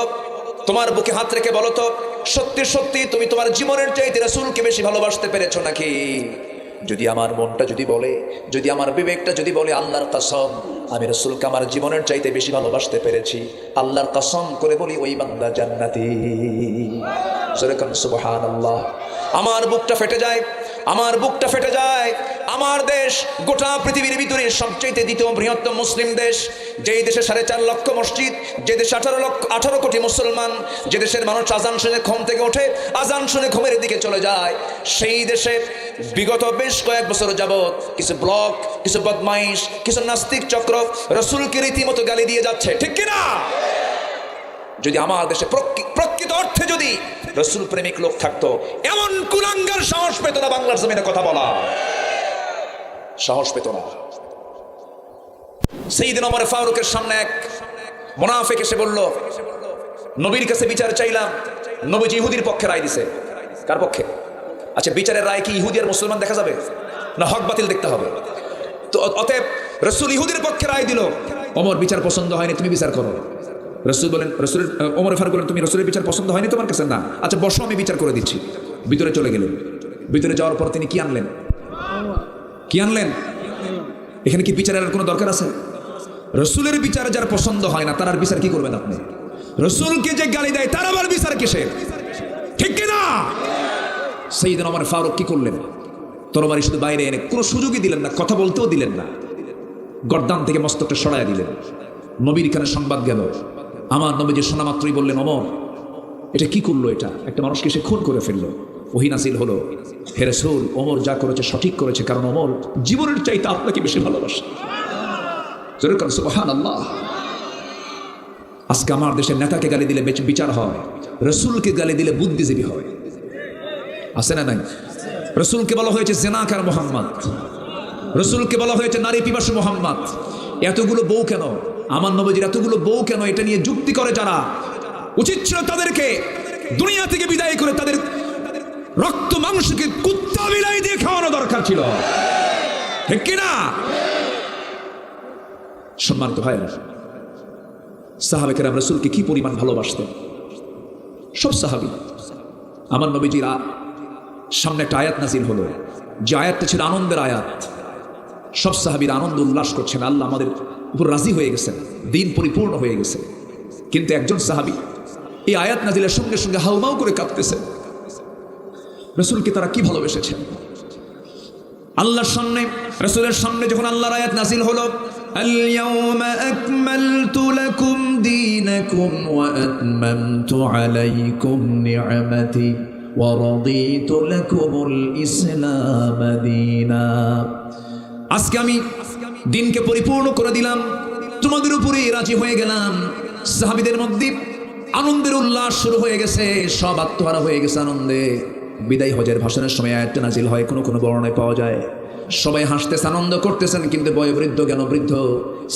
তোমার বুকে হাত রেখে বলো তো, সত্যি সত্যি তুমি তোমার জীবনের চাইতে রাসূলকে বেশি ভালোবাসতে পেরেছো নাকি? যদি আমার মনটা যদি বলে, যদি আমার বিবেকটা যদি বলে, আল্লাহর কসম আমি রাসূলকে আমার জীবনের চাইতে বেশি ভালোবাসতে পেরেছি, আল্লাহর কসম করে বলি ওই বান্দা জান্নাতি। সুবহানাল্লাহ। আমার বুকটা ফেটে যায়, আমার দেশ গোটা পৃথিবীর ভিতরে সবচেয়ে দ্বিতীয় বৃহত্তম মুসলিম দেশ, যেই দেশে 4.5 লক্ষ মসজিদ, যে দেশে 18 কোটি মুসলমান, যে দেশের মানুষ আজান শুনে ঘুম থেকে ওঠে, আজান শুনে ঘুমের দিকে চলে যায়, সেই দেশে বিগত বেশ কয়েক বছর যাবৎ কিছু ব্লক, কিছু বদমাইশ, কিছু নাস্তিক চক্র রাসূলকে রীতিমতো গালি দিয়ে যাচ্ছে, ঠিক কিনা? যদি আমার দেশে প্রকৃত অর্থে যদি রাসূল প্রেমিক লোক থাকতো, এমন কুলাঙ্গার সাহস পেত না বাংলার জমিনে কথা বলা, সাহস পেত না। সাইয়েদনা ওমর ফারুকের সামনে এক মুনাফিক এসে বলল, নবীর কাছে বিচার চাইলাম, নবীজি ইহুদির পক্ষে রায় দিছে। কার পক্ষে? আচ্ছা, বিচারের রায় কি ইহুদি আর মুসলমান দেখা যাবে না হক বাতিল দেখতে হবে? তো অতএব রাসূল ইহুদির পক্ষে রায় দিল, ওমর বিচার পছন্দ হয়নি, তুমি বিচার করো। রাসূল বলেন, ওমর ফারুক বলেন, তুমি রাসূলের বিচার পছন্দ হয়নি তোমার কাছে? না, আচ্ছা বসো, আমি বিচার করে দিচ্ছি। ভিতরে চলে গেলেন। ভিতরে যাওয়ার পর তিনি কি আনলেন? এখানে কি বিচারের কোনো দরকার আছে? রাসূলের বিচার যার পছন্দ হয় না, তার আর বিচার কি করবেন আপনি? রাসূলকে যে গালি দেয় তার আবার বিচার কিসের? ঠিক কিনা? সাইয়েদনা ওমর ফারুক কি করলেন? তরবারি শুধু বাইরে এনে কোনো সুযোগই দিলেন না, কথা বলতেও দিলেন না, গর্দান থেকে মস্তকটা সরাইয়া দিলেন। নবীর কানে সংবাদ গেল, আমার নবীজি শোনা মাত্রই বললেন, ওমর এটা কি করলো? এটা একটা মানুষকে সে খুন করে ফেললো। ওহী নাযিল হলো, হে রাসূল, ওমর যা করেছে সঠিক করেছে, কারণ ওমর জীবনের চাইতে আপনাকে বেশি ভালোবাসে। জোরে বলেন সুবহানাল্লাহ। আজকে আমার দেশের নেতাকে গালি দিলে বিচার হয়, রাসূলকে গালি দিলে বুদ্ধিজীবী হয়। আছে না নাই? রাসূলকে বলা হয়েছে জেনাকার মুহাম্মদ, রাসূলকে বলা হয়েছে নারী পিপাসু মুহাম্মদ। এতগুলো বউ কেন? আমার নবীজির এতগুলো বউ কেন? এটা নিয়ে যুক্তি করে যারা, উচিত ছিল তাদেরকে দুনিয়া থেকে বিদায় করে তাদের রক্ত মাংসকে কুত্তা বিলাই দিয়ে খাওয়ানো দরকার ছিল, ঠিক কিনা? সম্মানিত ভাইরা, সাহাবে কেরাম রাসূলকে কি পরিমাণ ভালোবাসতেন। সব সাহাবী, আমার নবীজির সামনে একটা আয়াত নাজিল হলো, যে আয়াতটা ছিল আনন্দের আয়াত। সব সাহাবীরা আনন্দ উল্লাস করছেন, আল্লাহ আমাদের উপর রাজি হয়ে গেছেন, দিন পরিপূর্ণ হয়ে গেছে। কিন্তু একজন সাহাবী এই আয়াত নাজিলের সঙ্গে সঙ্গে হাউমাউ করে কাঁপতেছে। রাসূলকে তারা কি ভালোবেসেছেন। আল্লাহর সামনে, রাসূলের সামনে যখন আল্লাহর আয়াত নাজিল হলো, আল-ইয়াওমা আকমালতু লাকুম দীনাকুম ওয়া আতমামতু আলাইকুম নি'মাতি ওয়া রাদিতু লাকুমুল ইসলাম দীনা। আজকে আমি দিনকে পরিপূর্ণ করে দিলাম, তোমাদের উপরে রাজি হয়ে গেলাম। সাহাবীদের মধ্যে আনন্দের উল্লাস শুরু হয়ে গেছে, সব আত্মহারা হয়ে গেছে আনন্দে। বিদায় হজের ভাষণের সময় আয়াতটা নাজিল হয়, কোনো কোনো বর্ণনায় পাওয়া যায় সবাই হাসতেছে, আনন্দ করতেছেন, কিন্তু বয়োবৃদ্ধ জ্ঞানবৃদ্ধ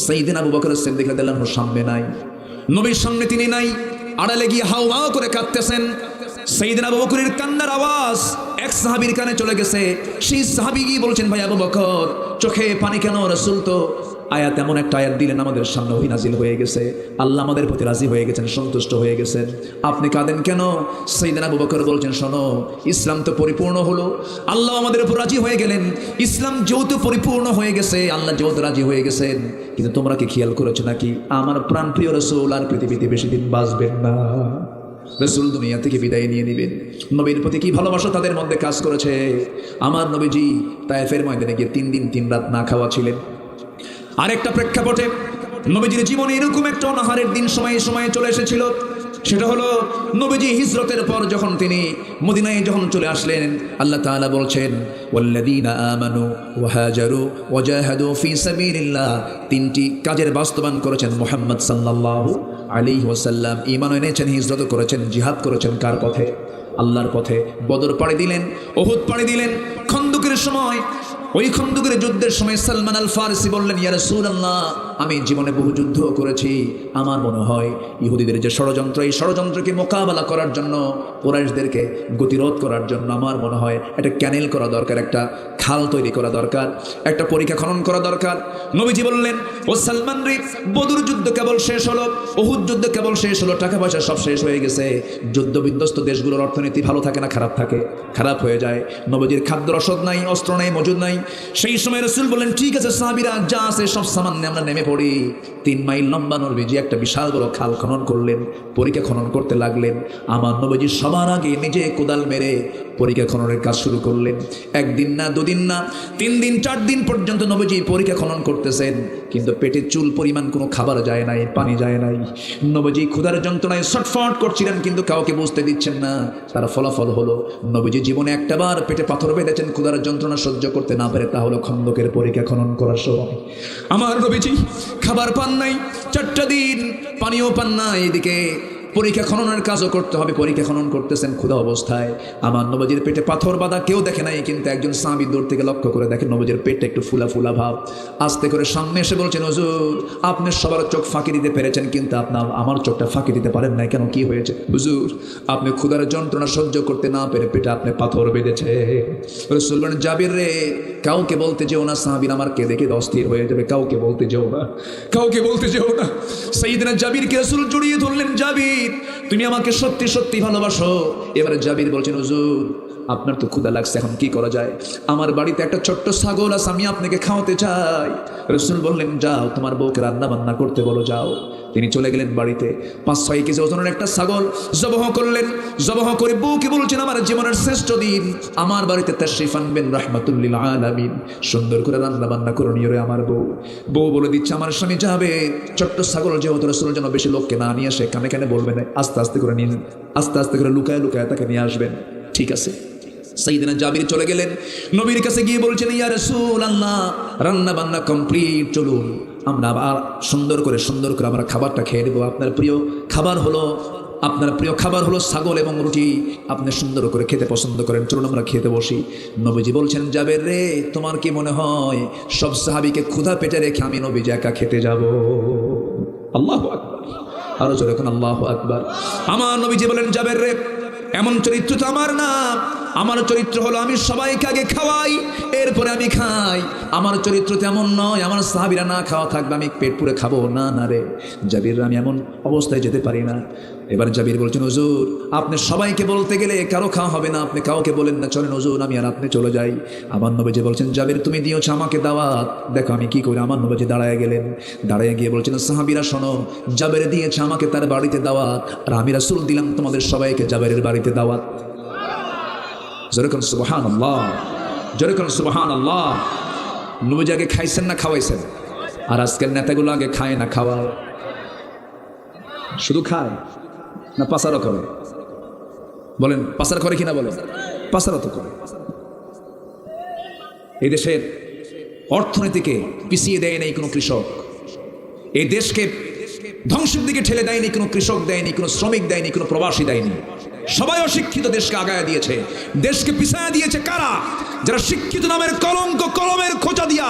সাইয়েদনা আবু বকর সিদ্দিক রাদিয়াল্লাহু আনহু সামনে নাই, নবীর সামনে তিনি নাই, আড়ালে গিয়ে হাওয়া করে কাঁদতেছেন। সাইয়েদনা আবু বকরের কান্নার আওয়াজ এক সাহাবীর কানে চলে গেছে। সেই সাহাবী গিয়ে বলছেন, ভাই আবু বকর, চোখে পানি কেন? রাসূল তো আয়াত, এমন একটা আয়াত দিলেন আমাদের সামনে, ওহী নাজিল হয়ে গেছে, আল্লাহ আমাদের প্রতি রাজি হয়ে গেছেন, সন্তুষ্ট হয়ে গেছেন, আপনি কাঁদেন কেন? সাইয়েদনা আবু বকর বলছেন, শোনো, ইসলাম তো পরিপূর্ণ হলো, আল্লাহ আমাদের উপর রাজি হয়ে গেলেন। ইসলাম যেহেতু পরিপূর্ণ হয়ে গেছে, আল্লাহ যেহেতু রাজি হয়ে গেছেন, কিন্তু তোমরা কি খেয়াল করেছো নাকি আমার প্রাণপ্রিয় রাসূল আর পৃথিবীতে বেশি দিন বাঁচবেন না। রাসূল দুনিয়া থেকে বিদায় নিয়ে নেবেন। নবীর প্রতি কি ভালোবাসা তাদের মধ্যে কাজ করেছে। আমার নবীজি তায়েফের ময়দানে গিয়ে 3 দিন 3 রাত না খাওয়া ছিলেন। আরেকটা প্রেক্ষাপটে নবীজির জীবনে এরকম একটা অনাহারের দিন সময়ে চলে এসেছিল। সেটা হলো নবীজি হিজরতের পর যখন তিনি মদিনায় যখন চলে আসলেন, আল্লাহ তাআলা বলছেন, ওয়াল্লাযীনা আমানু ওয়া হাজারু ওয়া জাহাদু ফি সাবিলিল্লাহ। 3টি কাজের বাস্তবায়ন করেছেন মুহাম্মদ সাল্লাল্লাহু আলাইহি ওয়াসাল্লাম। ঈমান এনেছেন, হিজরত করেছেন, জিহাদ করেছেন কার পথে? আল্লাহর পথে। বদর পাড়ি দিলেন, উহুদ পাড়ি দিলেন। খন্দকের সময়, ওই খন্দকের যুদ্ধের সময় সালমান আল ফারসি বললেন, ইয়া রাসূলুল্লাহ, আমি জীবনে বহু যুদ্ধ করেছি, আমার মনে হয় ইহুদিদের যে ষড়যন্ত্র, এই ষড়যন্ত্রকে মোকাবেলা করার জন্য, কুরাইশদেরকে গতিরোধ করার জন্য আমার মনে হয় একটা ক্যানেল করা দরকার, একটা খাল তৈরি করা দরকার, একটা পরীক্ষা খনন করা দরকার। নবীজি বললেন, ও সালমান রে, বদর যুদ্ধ কেবল শেষ হলো, উহুদ যুদ্ধ কেবল শেষ হলো, টাকা পয়সা সব শেষ হয়ে গেছে। যুদ্ধ বিধ্বস্ত দেশগুলোর অর্থনীতি ভালো থাকে না খারাপ থাকে? খারাপ হয়ে যায়। নবীজির খাদ্য রসদ নাই, অস্ত্র নাই, মজুদ নাই। সেই সময় রাসূল বললেন, ঠিক আছে সাহাবীরা যা আছে সব সামান নিয়ে আমরা নেমে পড়ি। 3 মাইল লম্বা নবীজি একটা বিশাল বড় খাল খনন করলেন, পরীক্ষা খনন করতে লাগলেন। আমার নবীজি সবার আগে নিজে কোদাল মেরে পরীক্ষা খননের কাজ শুরু করলেন। 1 দিন না, 2 দিন না, 3 দিন 4 দিন পর্যন্ত নবীজি পরীক্ষা খনন করতেছেন, কিন্তু পেটে চুল পরিমাণ কোনো খাবার যায় নাই, পানি যায় নাই। নবীজি ক্ষুধার যন্ত্রণায় ছটফট করছিলেন, কিন্তু কাউকে বুঝতে দিচ্ছেন না। তার ফলাফল হলো নবীজি জীবনে একটাবার পেটে পাথর বেঁধেছেন ক্ষুধার যন্ত্রণা সহ্য করতে না পারে, তা হলো খন্দকের পরীক্ষা খনন করার সময়। আমার নবীজি খাবার পান নাই, 4টা দিন পানিও পান না। এদিকে পরীক্ষা খননের কাজও করতে হবে, পরীক্ষা খনন করতেছেন ক্ষুধা অবস্থায়। আমার নবীজির পেটে পাথর বাঁধা কেউ দেখে নাই, কিন্তু একজন সাহাবী দূর থেকে লক্ষ্য করে দেখেন নবীজির পেটটা একটু ফুলা ফুলা ভাব। আস্তে করে সামনে এসে বলছেন, হুজুর, আপনি সবার চোখ ফাঁকি দিতে পেরেছেন, কিন্তু আপনার আমার চোখটা ফাঁকি দিতে পারেন নাই কেন? কি হয়েছে? হুজুর, আপনি ক্ষুধার যন্ত্রণা সহ্য করতে না পেরে পেটে আপনি পাথর বেঁধেছে। রাসূল বলেন, জাবির রে, কাউকে বলতে যেও না, সাহাবীরা আমার কে দেখে অস্থির হয়ে যাবে, কাউকে বলতে যেও না, কাউকে বলতে যেও না। সাইয়েদনা জাবিরকে রাসূল জড়িয়ে ধরলেন, জাবির, তুমি আমাকে সত্যি সত্যি ভালোবাসো? এবারে জাবির বলছেন, হুজুর, আপনার তো ক্ষুধা লাগছে, এখন কি করা যায়? আমার বাড়িতে একটা ছোট্ট ছাগল আছে, আমি আপনাকে খাওয়াতে চাই। রাসূল বললেন, যাও তোমার বউকে রান্না বান্না করতে বলো, যাও। তিনি চলে গেলেন বাড়িতে। 5-6 কেজি ওজনের একটা ছাগল জবাহ করলেন। জবাহ করে বউকে বলছেন, আমার জীবনের শ্রেষ্ঠ দিন, আমার বাড়িতে তাশরিফ আনবেন রাহমাতুল লিল আলামিন, সুন্দর করে রান্না বান্না করে নিয়ে আমার বউ। বউ বলে দিচ্ছে, আমার স্বামী যাবে, ছোট্ট ছাগল যেহেতু রাসূল যেন বেশি লোককে না নিয়ে আসে, কানে কানে বলবেন, আস্তে আস্তে করে নিয়ে, আস্তে আস্তে করে লুকায় লুকায় তাকে নিয়ে আসবেন। ঠিক আছে। সাইয়েদনা জাবির চলে গেলেন, নবীর কাছে গিয়ে বলছেন, ইয়া রাসূলুল্লাহ, রান্না বান্না কমপ্লিট, চলুন আমরা আবার সুন্দর করে আমরা খাবারটা খেয়ে নেব। আপনার প্রিয় খাবার হলো ছাগল এবং রুটি, আপনি সুন্দর করে খেতে পছন্দ করেন, চলুন আমরা খেতে বসি। নবীজি বলছেন, জাবের রে, তোমার কি মনে হয় সব সাহাবীকে ক্ষুধা পেটে রেখে আমি নবীজি একা খেতে যাব? আল্লাহু আকবার, আরো জোরে এখন আল্লাহু আকবার। আমার নবীজি বলেন, জাবের রে, এমন চরিত্র তো আমার না। আমার চরিত্র হলো আমি সবাইকে আগে খাওয়াই, এরপরে আমি খাই। আমার চরিত্র তেমন নয় আমার সাহাবীরা না খাওয়া থাকবে আমি পেট পুরে খাবো না। না রে জাবির, আমি এমন অবস্থায় যেতে পারি না। এবার জাবির বলছেন, হুজুর আপনি সবাইকে বলতে গেলে কারো খাওয়া হবে না, আপনি কাউকে বলেন না, চলেন হুজুর আমি আর আপনি চলে যাই। আমার নবীজি বলছেন, জাবির তুমি দিয়েছো আমাকে দাওয়াত, দেখো আমি কি করি। আমার নবীজি দাঁড়ায় গেলেন, দাঁড়ায় গিয়ে বলছেন, সাহাবীরা শোনো, জাবের দিয়েছে আমাকে তার বাড়িতে দাওয়াত, আর আমি রাসূল দিলাম তোমাদের সবাইকে জাবেরের বাড়িতে দাওয়াত। যেরকম সুবহানাল্লাহ, যেরকম সুবহানাল্লাহ। নবীজি আগে খাইছেন না খাওয়াইছেন? আর আজকের নেতাগুলো আগে খায় না খাওয়ায়, শুধু খায় না পাচারও করে? বলেন পাচার করে কিনা বলেন? পাচারও তো করে। এই দেশের অর্থনীতিকে পিছিয়ে দেয় নাই কোনো কৃষক, এই দেশকে ধ্বংসের দিকে ঠেলে দেয়নি কোনো কৃষক, দেয়নি কোনো শ্রমিক, দেয়নি কোনো প্রবাসী, দেয়নি। সবাই অশিক্ষিত দেশকে আগায় দিয়েছে। দেশকে পিছায়া দিয়েছে কারা? যারা শিক্ষিত নামের কলঙ্ক, কলমের খোঁচা দিয়া,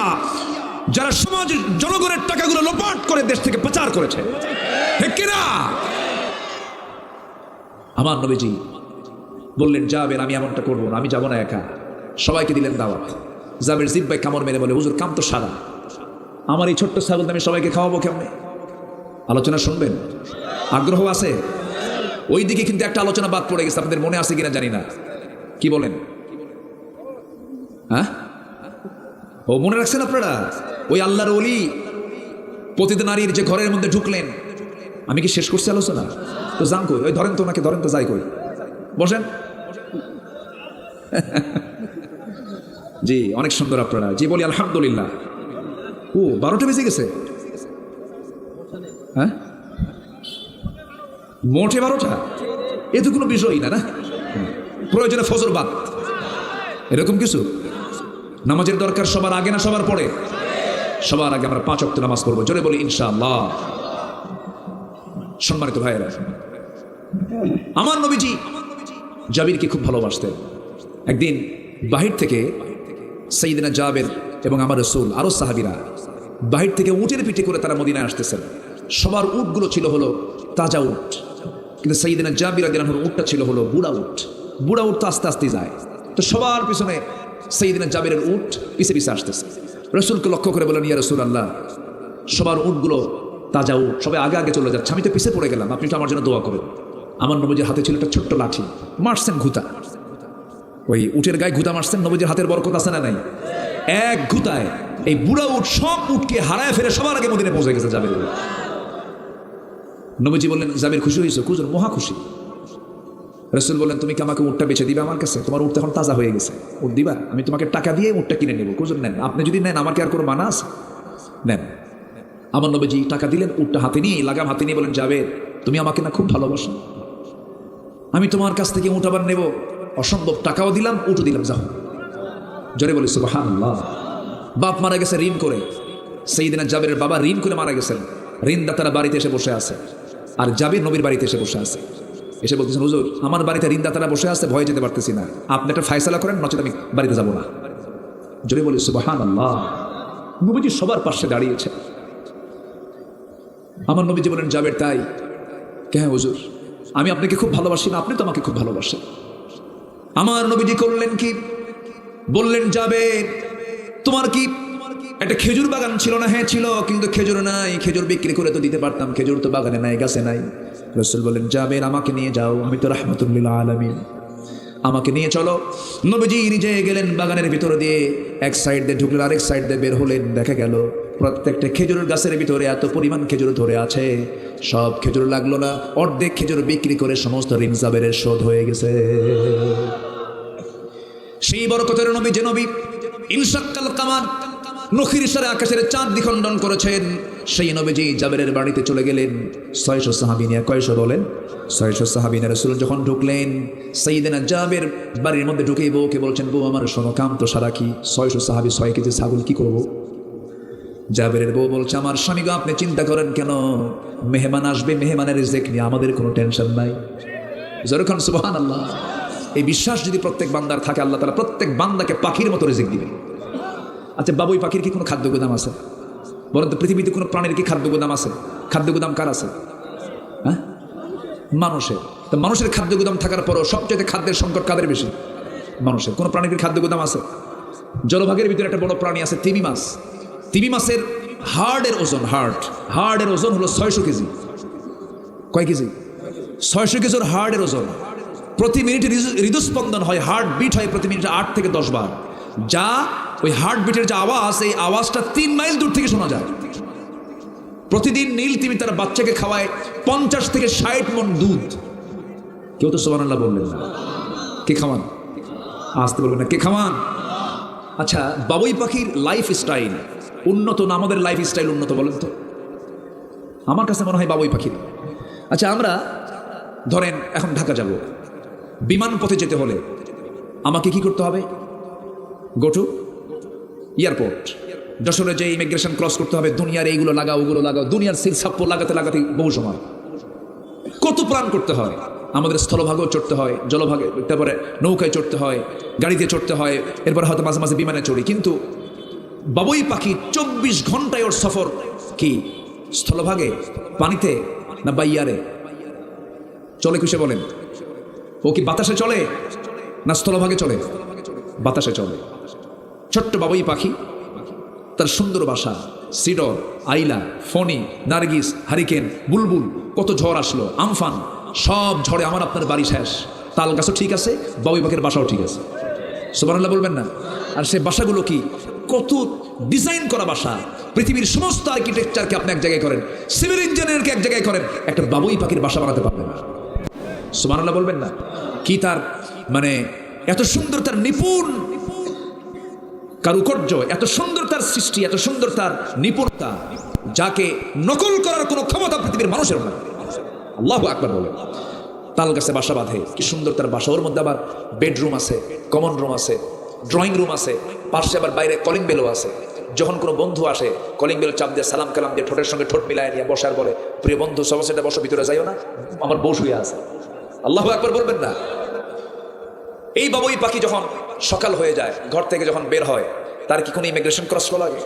যারা সমাজ জনগণের টাকাগুলো লোপাট করে দেশ থেকে পাচার করেছে, ঠিক কিনা? আমার নবীজি বললেন, জাবের আমি এমনটা করবো না, আমি যাবো না একা। সবাইকে দিলেন দাওয়াত। জাবের জিব্বায় কামড় মেরে বলে, হুজুর কাম তো সারা, আমার এই ছোট্ট ছাগল আমি সবাইকে খাওয়াবো কেমনে? আলোচনা শুনবেন? আগ্রহ আছে? ওই দিকে কিন্তু একটা আলোচনা বাদ পড়ে গেছে, আপনাদের মনে আছে কিনা জানি না। কি বলেন? হ্যাঁ, ও মনে রাখছেন আপনারা? ওই আল্লাহর ওলি পতিত নারীর যে ঘরের মধ্যে ঢুকলেন, আমি কি শেষ করছি আলোচনা? তো যান কই? ওই ধরেন তো ওনাকে, ধরেন তো, যাই কই, বসেন। জি অনেক সুন্দর আপনারা। জি বলি আলহামদুলিল্লাহ। ও 12টা বেজে গেছে? হ্যাঁ মোটে 12টা? এ তো কোনো বিষয়ই না, না প্রয়োজনে ফজর বাদ, এরকম কিছু? নামাজের দরকার সবার আগে না সবার পরে? সবার আগে আমরা 5 ওয়াক্ত নামাজ পড়বো, জোরে বলি ইনশাআল্লাহ। সম্মানিত ভাইয়েরা, আমার নবীজি জাবিরকে খুব ভালোবাসতেন। একদিন বাহির থেকে সাইয়েদনা জাবের এবং আমার রাসূল আরো সাহাবীরা বাহির থেকে উটের পিঠে করে তারা মদিনায় আসতেছেন। সবার উটগুলো ছিল হলো তাজা উট, কিন্তু সাইয়েদনা জাবির রাদিয়াল্লাহু আনহুর উটটা ছিল হলো বুড়া উট। বুড়া উট তো আস্তে আস্তে যায়, তো সবার পিছনে সাইয়েদনা জাবিরের উট পিছে পিছে আসতেছে। রাসূলকে লক্ষ্য করে বলেন, ইয়া রাসূলুল্লাহ, সবার উটগুলো তাজা উট, সবাই আগে আগে চলে যাচ্ছে, আমি তো পিছে পড়ে গেলাম, আপনি তো আমার জন্য দোয়া করেন। আমার নবীজির হাতে ছিল একটা ছোট্ট লাঠি, মারছেন ঘুতা, ওই উটের গায়ে ঘুতা মারছেন। নবীজির হাতের বরকত আছে না নাই? এক ঘুতায় এই বুড়া উট সব উটকে হারায় ফেলে সবার আগে মদিনায় পৌঁছে গেছে জাবির। নবীজি বললেন, জাবির খুশি হয়েছে? হুজুর মহা খুশি। রাসূল বললেন, তুমি কি আমাকে উটটা বেচে দিবে আমার কাছে? তোমার উট এখন তাজা হয়ে গেছে, উট দিবা? আমি তোমাকে টাকা দিয়ে উটটা কিনে নেব। হুজুর নেন, আপনি যদি নেন আমার কি আর কোনো মানা আছে? নেন। আমার নবীজি টাকা দিলেন, উটটা হাতে নিয়ে, লাগাম হাতে নিয়ে বলেন, জাবের তুমি আমাকে না খুব ভালোবাসো, আমি তোমার কাছ থেকে উট আবার নেব, অসম্ভব, টাকাও দিলাম উটও দিলাম, যাও। জোরে বলি সুবহানাল্লাহ। বাপ মারা গেছে ঋণ করে, সাইয়েদনা জাবিরের বাবা ঋণ করে মারা গেছেন। ঋণদাতারা বাড়িতে এসে বসে আছে, আর জাবির নবীর বাড়িতে এসে বসে আছে। এসে বলতেছেন, হুজুর আমার বাড়িতে ঋণদাতারা বসে আছে, ভয়ে যেতে পারতেছি না, আপনি একটা ফায়সালা করেন, নচেত আমি বাড়িতে যাব না। জোরে বলি সুবহানাল্লাহ। নবীজি সবার পাশে দাঁড়িয়েছে। আমার নবীজি বলেন, জাবের তাই? হ্যাঁ হুজুর, আমি আপনাকে খুব ভালোবাসি না, আপনি তো আমাকে খুব ভালোবাসেন। আমার নবীজি করলেন কি? বললেন, জাবের তোমার কি একটা খেজুর বাগান ছিল না? হ্যাঁ ছিল, কিন্তু খেজুর নাই, খেজুর বিক্রি করে তো দিতে পারতাম, খেজুর তো বাগানে নাই, গাছে নাই। রাসূল বলেন, জাবের আমাকে নিয়ে যাও, আমি তো রাহমাতুল লিল আলামিন, আমাকে নিয়ে চলো। নবীজি নিজে গেলেন বাগানের ভিতর দিয়ে, এক সাইড দিয়ে ঢুকলেন, আরেক সাইড দিয়ে বের হলেন। দেখা গেল প্রত্যেকটা খেজুরের গাছের ভিতরে এত পরিমাণ খেজুর ধরে আছে, সব খেজুর লাগলো না, অর্ধেক খেজুর বিক্রি করে সমস্ত ঋণ জাবেরের শোধ হয়ে গেছে। সেই বরকতের নবী, যে নবী ইনশাক্কাল কামার, নখির ইশারে আকাশের চাঁদ দ্বিখণ্ডন করেছেন, সেই নবীজি জাবেরের বাড়িতে চলে গেলেন। 600 সাহাবী নিয়ে, কয়শো বলেন? 600 সাহাবী নিয়ে রাসূল যখন ঢুকলেন, সাইয়েদনা জাবের বাড়ির মধ্যে ঢুকেই বউকে বলছেন, বউ আমার শোনো, কাম তো সারা কি, 600 সাহাবী 6 কেজি ছাগল কি করবো? জাবেরের বউ বলছে, আমার স্বামী গো, আপনি চিন্তা করেন কেন, মেহমান আসবে, মেহমানের রিজিক নিয়ে আমাদের কোনো টেনশন নাই। যেরকম সুবহানাল্লাহ। এই বিশ্বাস যদি প্রত্যেক বান্দার থাকে, আল্লাহ তাআলা প্রত্যেক বান্দাকে পাখির মতো রিজিক দিবে। আচ্ছা, বাবুই পাখির কি কোনো খাদ্য গুদাম আছে? বলেন তো, পৃথিবীতে কোনো প্রাণীর কি খাদ্য গুদাম আছে? খাদ্য গুদাম কার আছে? হ্যাঁ, মানুষের। তো মানুষের খাদ্য গুদাম থাকার পরও সবচেয়ে খাদ্যের সংকট কাদের বেশি? মানুষের। কোনো প্রাণীর খাদ্য গুদাম আছে? জলভাগের ভিতরে একটা বড় প্রাণী আছে, তিমি মাছ। তিমি মাছের হার্টের ওজন হলো 600 কেজি। কয় কেজি? 600 কেজির হার্টের ওজন। প্রতি মিনিটে হৃদস্পন্দন হয়, হার্ট বিট হয় প্রতি মিনিটে 8 থেকে 10 বার। যা ওই হার্ট বিটের যে আওয়াজ, এই আওয়াজটা 3 মাইল দূর থেকে শোনা যায়। প্রতিদিন নীল তিমি তার বাচ্চাকে খাওয়ায় 50 থেকে 60 মণ দুধ। কেউ তো সুবহানাল্লাহ বললেন না। কে খাওয়ান? আসতে বলবেন না, কে খাওয়ান? আচ্ছা, বাবুই পাখির লাইফ স্টাইল উন্নত না আমাদের লাইফ স্টাইল উন্নত? বলেন তো। আমার কাছে মনে হয় বাবুই পাখির। আচ্ছা, আমরা ধরেন এখন ঢাকা যাব, বিমান পথে যেতে হলে আমাকে কি করতে হবে? Go to airport. যশোরে যে ইমিগ্রেশন ক্রস করতে হবে, দুনিয়ার এইগুলো লাগাও, ওগুলো লাগাও, দুনিয়ার সিল সাপ্পো লাগাতে লাগাতে বহু সময়, কত প্ল্যান করতে হয়। আমাদের স্থলভাগেও চড়তে হয়, জলভাগে, তারপরে নৌকায় চড়তে হয়, গাড়িতে চড়তে হয়, এরপরে হয়তো মাঝে মাঝে বিমানে চড়ি। কিন্তু বাবুই পাখি 24 ঘন্টায় ওর সফর কি স্থলভাগে, পানিতে, না বাইয়ারে চলে? কিসে বলেন? ও কি বাতাসে চলে না স্থলভাগে চলে? বাতাসে চলে। ছোট্ট বাবুই পাখি, তার সুন্দর বাসা, সিডর, আইলা, ফণি, নার্গিস, হারিকেন, বুলবুল, কত ঝড় আসলো, আমফান, সব ঝড়ে আমার আপনার বাড়ি শেষ। তাল গাছও ঠিক আছে, বাবুই পাখির বাসাও ঠিক আছে। সুবহানাল্লাহ বলবেন না? আর সে বাসাগুলো কি কত ডিজাইন করা বাসা। পৃথিবীর সমস্ত আর্কিটেকচারকে আপনি এক জায়গায় করেন, সিভিল ইঞ্জিনিয়ারকে এক জায়গায় করেন, একটা বাবুই পাখির বাসা বানাতে পারবেন না। সুবহানাল্লাহ বলবেন না? কি তার মানে এত সুন্দর, তার নিপুণ কারুকার্য, এত সুন্দর তার সৃষ্টি, এত সুন্দর তার নিপুণতা, যাকে নকল করার কোনো ক্ষমতা পৃথিবীর মানুষের না। আল্লাহু আকবার বলে। তাল গাছে বাসা বাঁধে, কি সুন্দর তার বাসা। ওর মধ্যে আবার বেডরুম আছে, কমন রুম আছে, ড্রয়িং রুম আছে, পাশে আবার বাইরে কলিং বেলও আছে। যখন কোনো বন্ধু আসে, কলিং বেল চাপ দিয়ে সালাম কালাম দিয়ে ঠোঁটের সঙ্গে ঠোঁট মিলায় নিয়ে বসার বলে, প্রিয় বন্ধু সবার সাথে বসো, ভিতরে যাইও না, আমার বউ শুয়ে আছে। আল্লাহু আকবার বলবেন না? এই বাবুই পাখি যখন সকাল হয়ে যায়, ঘর থেকে যখন বের হয়, তার কি কোনো ইমিগ্রেশন ক্রস করা লাগে?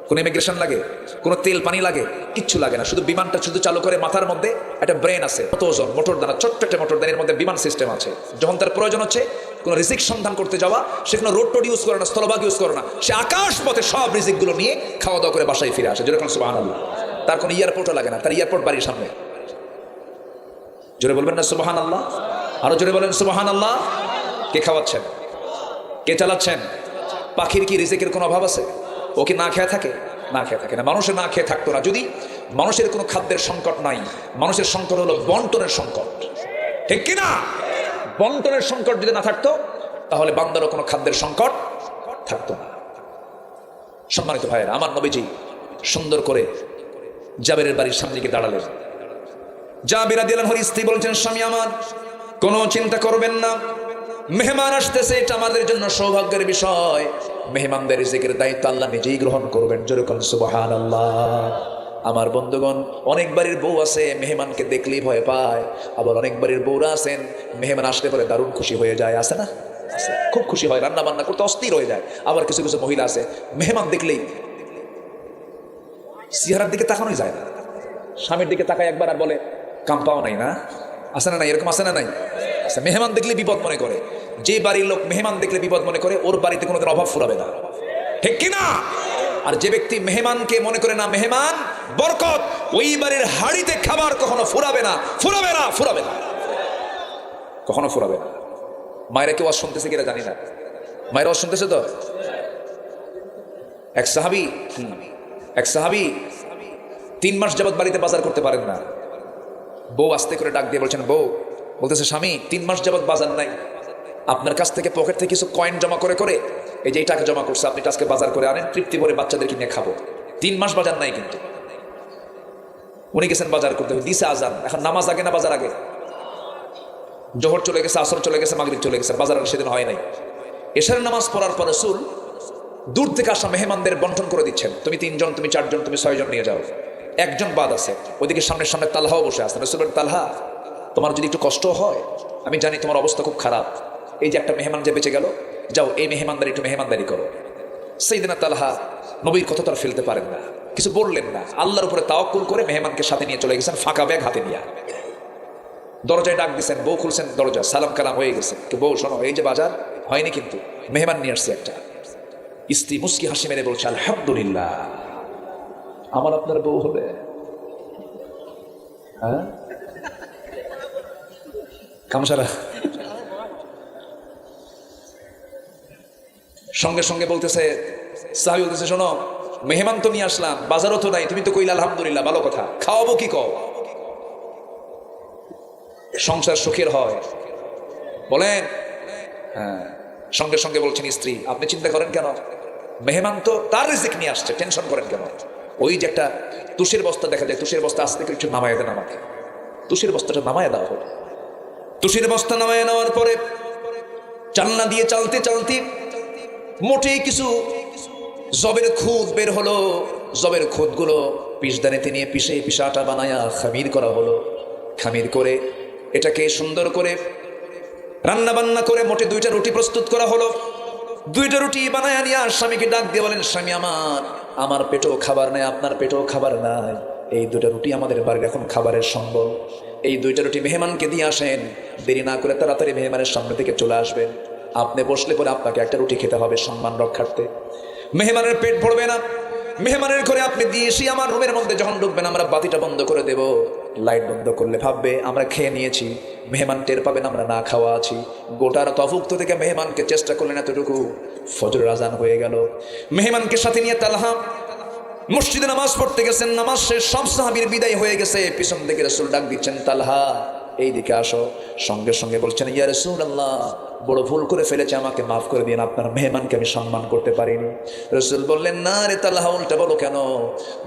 কোনো ইমিগ্রেশন লাগে? কোনো তেল পানি লাগে? কিচ্ছু লাগে না। শুধু বিমানটা শুধু চালু করে, মাথার মধ্যে একটা ব্রেন আছে, কত ওজন, মোটর দানা, ছোট্ট একটা মোটর দানের মধ্যে বিমান সিস্টেম আছে। যখন তার প্রয়োজন হচ্ছে কোনো রিজিক সন্ধান করতে যাওয়া, সে কোনো রোড টোড ইউজ করে না, স্থলভাগ ইউজ করে না, সে আকাশ পথে সব রিজিকগুলো নিয়ে খাওয়া দাওয়া করে বাসায় ফিরে আসে। যেরকম সুবহানাল্লাহ। তার কোনো এয়ারপোর্টও লাগে না, তার এয়ারপোর্ট বাড়ির সামনে। জোরে বলবেন না সুবহানাল্লাহ? আরো জোরে বলেন সুবহানাল্লাহ। কে খাওয়াচ্ছেন? কে চালাচ্ছেন? পাখির কি রিজিকের কোনো অভাব আছে? ও কি না খেয়ে থাকে? না খেয়ে থাকে না। মানুষের না খেয়ে থাকতো না যদি মানুষের কোনো খাদ্যের সংকট নাই। মানুষের সংকট হলো বন্টনের সংকট, ঠিক কিনা? বন্টনের সংকট যদি না থাকতো, তাহলে বান্দারও কোনো খাদ্যের সংকট থাকতো না। সম্মানিত ভাইয়েরা, আমার নবীজি সুন্দর করে জাবেরের বাড়ির সামনে গিয়ে দাঁড়ালেন। জাবের রাদিয়াল্লাহু আনহু স্ত্রী বলছেন, স্বামী আমার, কোনো চিন্তা করবেন না, মেহমান আসতেছে, এটা আমাদের জন্য সৌভাগ্যের বিষয়। মেহমানদের রিজিকের দায়িত্ব আল্লাহ নিজেই গ্রহণ করবেন। যেরকম সুবহানাল্লাহ। আমার বন্ধুগণ, অনেক বাড়ির বউ আছে মেহমানকে দেখলেই ভয় পায়, আবার অনেক বাড়ির বউরা আছেন মেহমান আসলে পরে দারুণ খুশি হয়ে যায়, আছে না? আছে, খুব খুশি হয়, রান্না বান্না করতে অস্থির হয়ে যায়। আবার কিছু কিছু মহিলা আছে মেহমান দেখলেই চেহারার দিকে তাকানোই যায় না, স্বামীর দিকে তাকায় একবার আর বলে কাম পাও নাই, না? আছে না নাই? এরকম আছে না নাই? আচ্ছা, মেহমান দেখলে বিপদ মনে করে। যে বাড়ির লোক মেহমান দেখলে বিপদ মনে করে, ওর বাড়িতে কোনোদিন অভাব ফুরাবে না, ঠিক কিনা? আর যে ব্যক্তি মেহমানকে মনে করে না মেহমান বরকত, ওই বাড়ির হাড়িতে খাবার কখনো ফুরাবে না, ফুরাবে না, ফুরাবে না, কখনো ফুরাবে না। মায়েরা কেউ আজ শুনতেছে কিনা জানি না, মায়েরা শুনতেছে তো। এক সাহাবী এক সাহাবী 3 মাস যাবত বাড়িতে বাজার করতে পারেন না। বউ আস্তে করে ডাক দিয়ে বলছেন, বউ বলতেছে, স্বামী 3 মাস যাবত বাজার নাই, আপনার কাছ থেকে পকেট থেকে কিছু কয়েন জমা করে করে এই যে এই টাকা জমা করছে, আপনি আজকে বাজার করে আনেন, তৃপ্তি করে বাচ্চাদেরকে নিয়ে খাবো। 3 মাস বাজার নাই কিন্তু। উনি গেছেন বাজার করতে, দিছে আজান, এখন নামাজ আগে না বাজার আগে? জোহর চলে গেছে, আসর চলে গেছে, মাগরিব চলে গেছে, বাজার সেদিন হয় নাই। এশারের নামাজ পড়ার পর রাসূল দূর থেকে আসা মেহমানদের বন্টন করে দিচ্ছেন, তুমি 3 জন, তুমি 4 জন, তুমি 6 জন নিয়ে যাও। একজন বাদ আছে, ওইদিকে সামনে সামনে তালহাও বসে আছে। রাসূল বলেন, তালহা তোমার যদি একটু কষ্ট হয়, আমি জানি তোমার অবস্থা খুব খারাপ, এই যে একটা মেহমান যে বেঁচে গেল, যাও এই মেহমানদারি একটু মেহমানদারি করো। সাইয়েদনা তালহা নবীর কথা তো আর ফেলতে পারেন না, কিছু বললেন না, আল্লাহর উপরে তাওয়াক্কুল করে মেহমানকে সাথে নিয়ে চলে গেছেন, ফাঁকা ব্যাগ হাতে নিয়ে। দরজায় ডাক দিচ্ছেন, বউ খুলছেন দরজা, সালাম কালাম হয়ে গেছে। বউ শোনো, এই যে বাজার হয়নি কিন্তু মেহমান নিয়ে আসছে একটা। স্ত্রী মুস্কি হাসি মেরে বলছে, আলহামদুলিল্লাহ, আমার আপনার বউ হবে। হ্যাঁ কামসারা সঙ্গে সঙ্গে বলতেছে, সাহাবী বলতেছে, শোনো মেহমান তো নিয়ে আসলাম, বাজারও তো নাই, তুমি তো কইলা আলহামদুলিল্লাহ, ভালো কথা, খাওয়াবো কি কও? সংসার সুখের হয় বলেন? হ্যাঁ। সঙ্গে সঙ্গে বলছেন স্ত্রী, আপনি চিন্তা করেন কেন, মেহমান তো তার রিজিক নিয়ে আসছে, টেনশন করেন কেন? ওই যে একটা তুষের বস্তা দেখা যায়, তুষের বস্তা আস্তে করে একটু নামায় দেন আমাকে, তুষের বস্তাটা নামায় দেওয়া হলো। তুষের বস্তা নামায় নেওয়ার পরে চালনা দিয়ে চালতে চালতে মোটেই কিছু জবের খুদ বের হলো। জবের খুদগুলো পিসদানেতে নিয়ে পিষে পিসাটা বানায়া খামির করা হলো। খামির করে এটাকে সুন্দর করে রান্না বান্না করে মোটে 2টা রুটি প্রস্তুত করা হলো। 2টা রুটি বানায়া নিয়ে স্বামীকে ডাক দিয়ে বলেন, স্বামী আমার পেটেও খাবার নাই, আপনার পেটেও খাবার নাই, এই 2টা রুটি আমাদের বাড়ির এখন খাবারের সম্বল। এই 2টা রুটি মেহমানকে দিয়ে আসেন, দেরি না করে তাড়াতাড়ি মেহমানের সামনে থেকে চলে আসবেন। আপনি বসলে পরে আপনাকে একটা রুটি খেতে হবে সম্মান রক্ষার্থে। মেহমানের পেট ভরবে না, মেহমানের ঘরে আপনি দিয়ে এসে আমার রুমের মধ্যে যখন ঢুকবেন, আমরা বাতিটা বন্ধ করে দেব। লাইট বন্ধ করলে ভাববে আমরা খেয়ে নিয়েছি, মেহমান টের পাবেন আমরা না খাওয়া আছি। গোটার তফুক্ত থেকে মেহমানকে চেষ্টা করলেন এতটুকু, ফজরের আজান হয়ে গেল। মেহমানকে সাথে নিয়ে তালহা মসজিদে নামাজ পড়তে গেছেন। নামাজ শেষ, সব সাহাবীর বিদায় হয়ে গেছে। পিছন থেকে রাসূল ডাক দিচ্ছেন, তালহা এই দিকে আসো। সঙ্গে সঙ্গে বলছেন, ইয়া রাসূলুল্লাহ, বড় ভুল করে ফেলেছে, আমাকে মাফ করে দিন, আপনার মেহমানকে আমি সম্মান করতে পারিনি। রাসূল বললেন, না রে তালহা, উল্টা বলো কেন?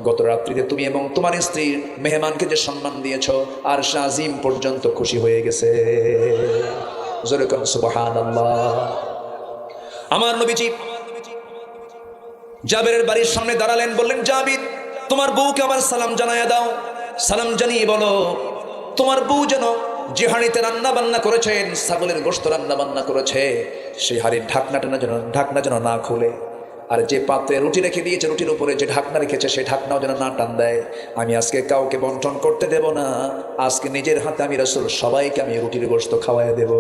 গত রাত্রিতে তুমি এবং তোমার স্ত্রী মেহমানকে যে সম্মান দিয়েছ, আরশ আজিম পর্যন্ত খুশি হয়ে গেছে। জোরে কোন সুবহানাল্লাহ। আমার নবীজি জাবেরের বাড়ির সামনে দাঁড়ালেন, বললেন, জাবির তোমার বউকে আমার সালাম জানায়া দাও। সালাম জানিয়ে বলো তোমার বউ যেন যে হাঁড়িতে রান্না বান্না করেছেন, ছাগলের গোশত রান্না বান্না করেছে, সেই হাঁড়ির ঢাকনা যেন না খুলে, আর যে পাত্রে রুটি রেখে দিয়েছে রুটির উপরে যে ঢাকনা রেখেছে সেই ঢাকনাও যেন না টান দেয়। আমি আজকে কাউকে বন্টন করতে দেব না, আজকে নিজের হাতে আমি রাসূল সবাইকে আমি রুটির গোশত খাওয়াইয়া দেব।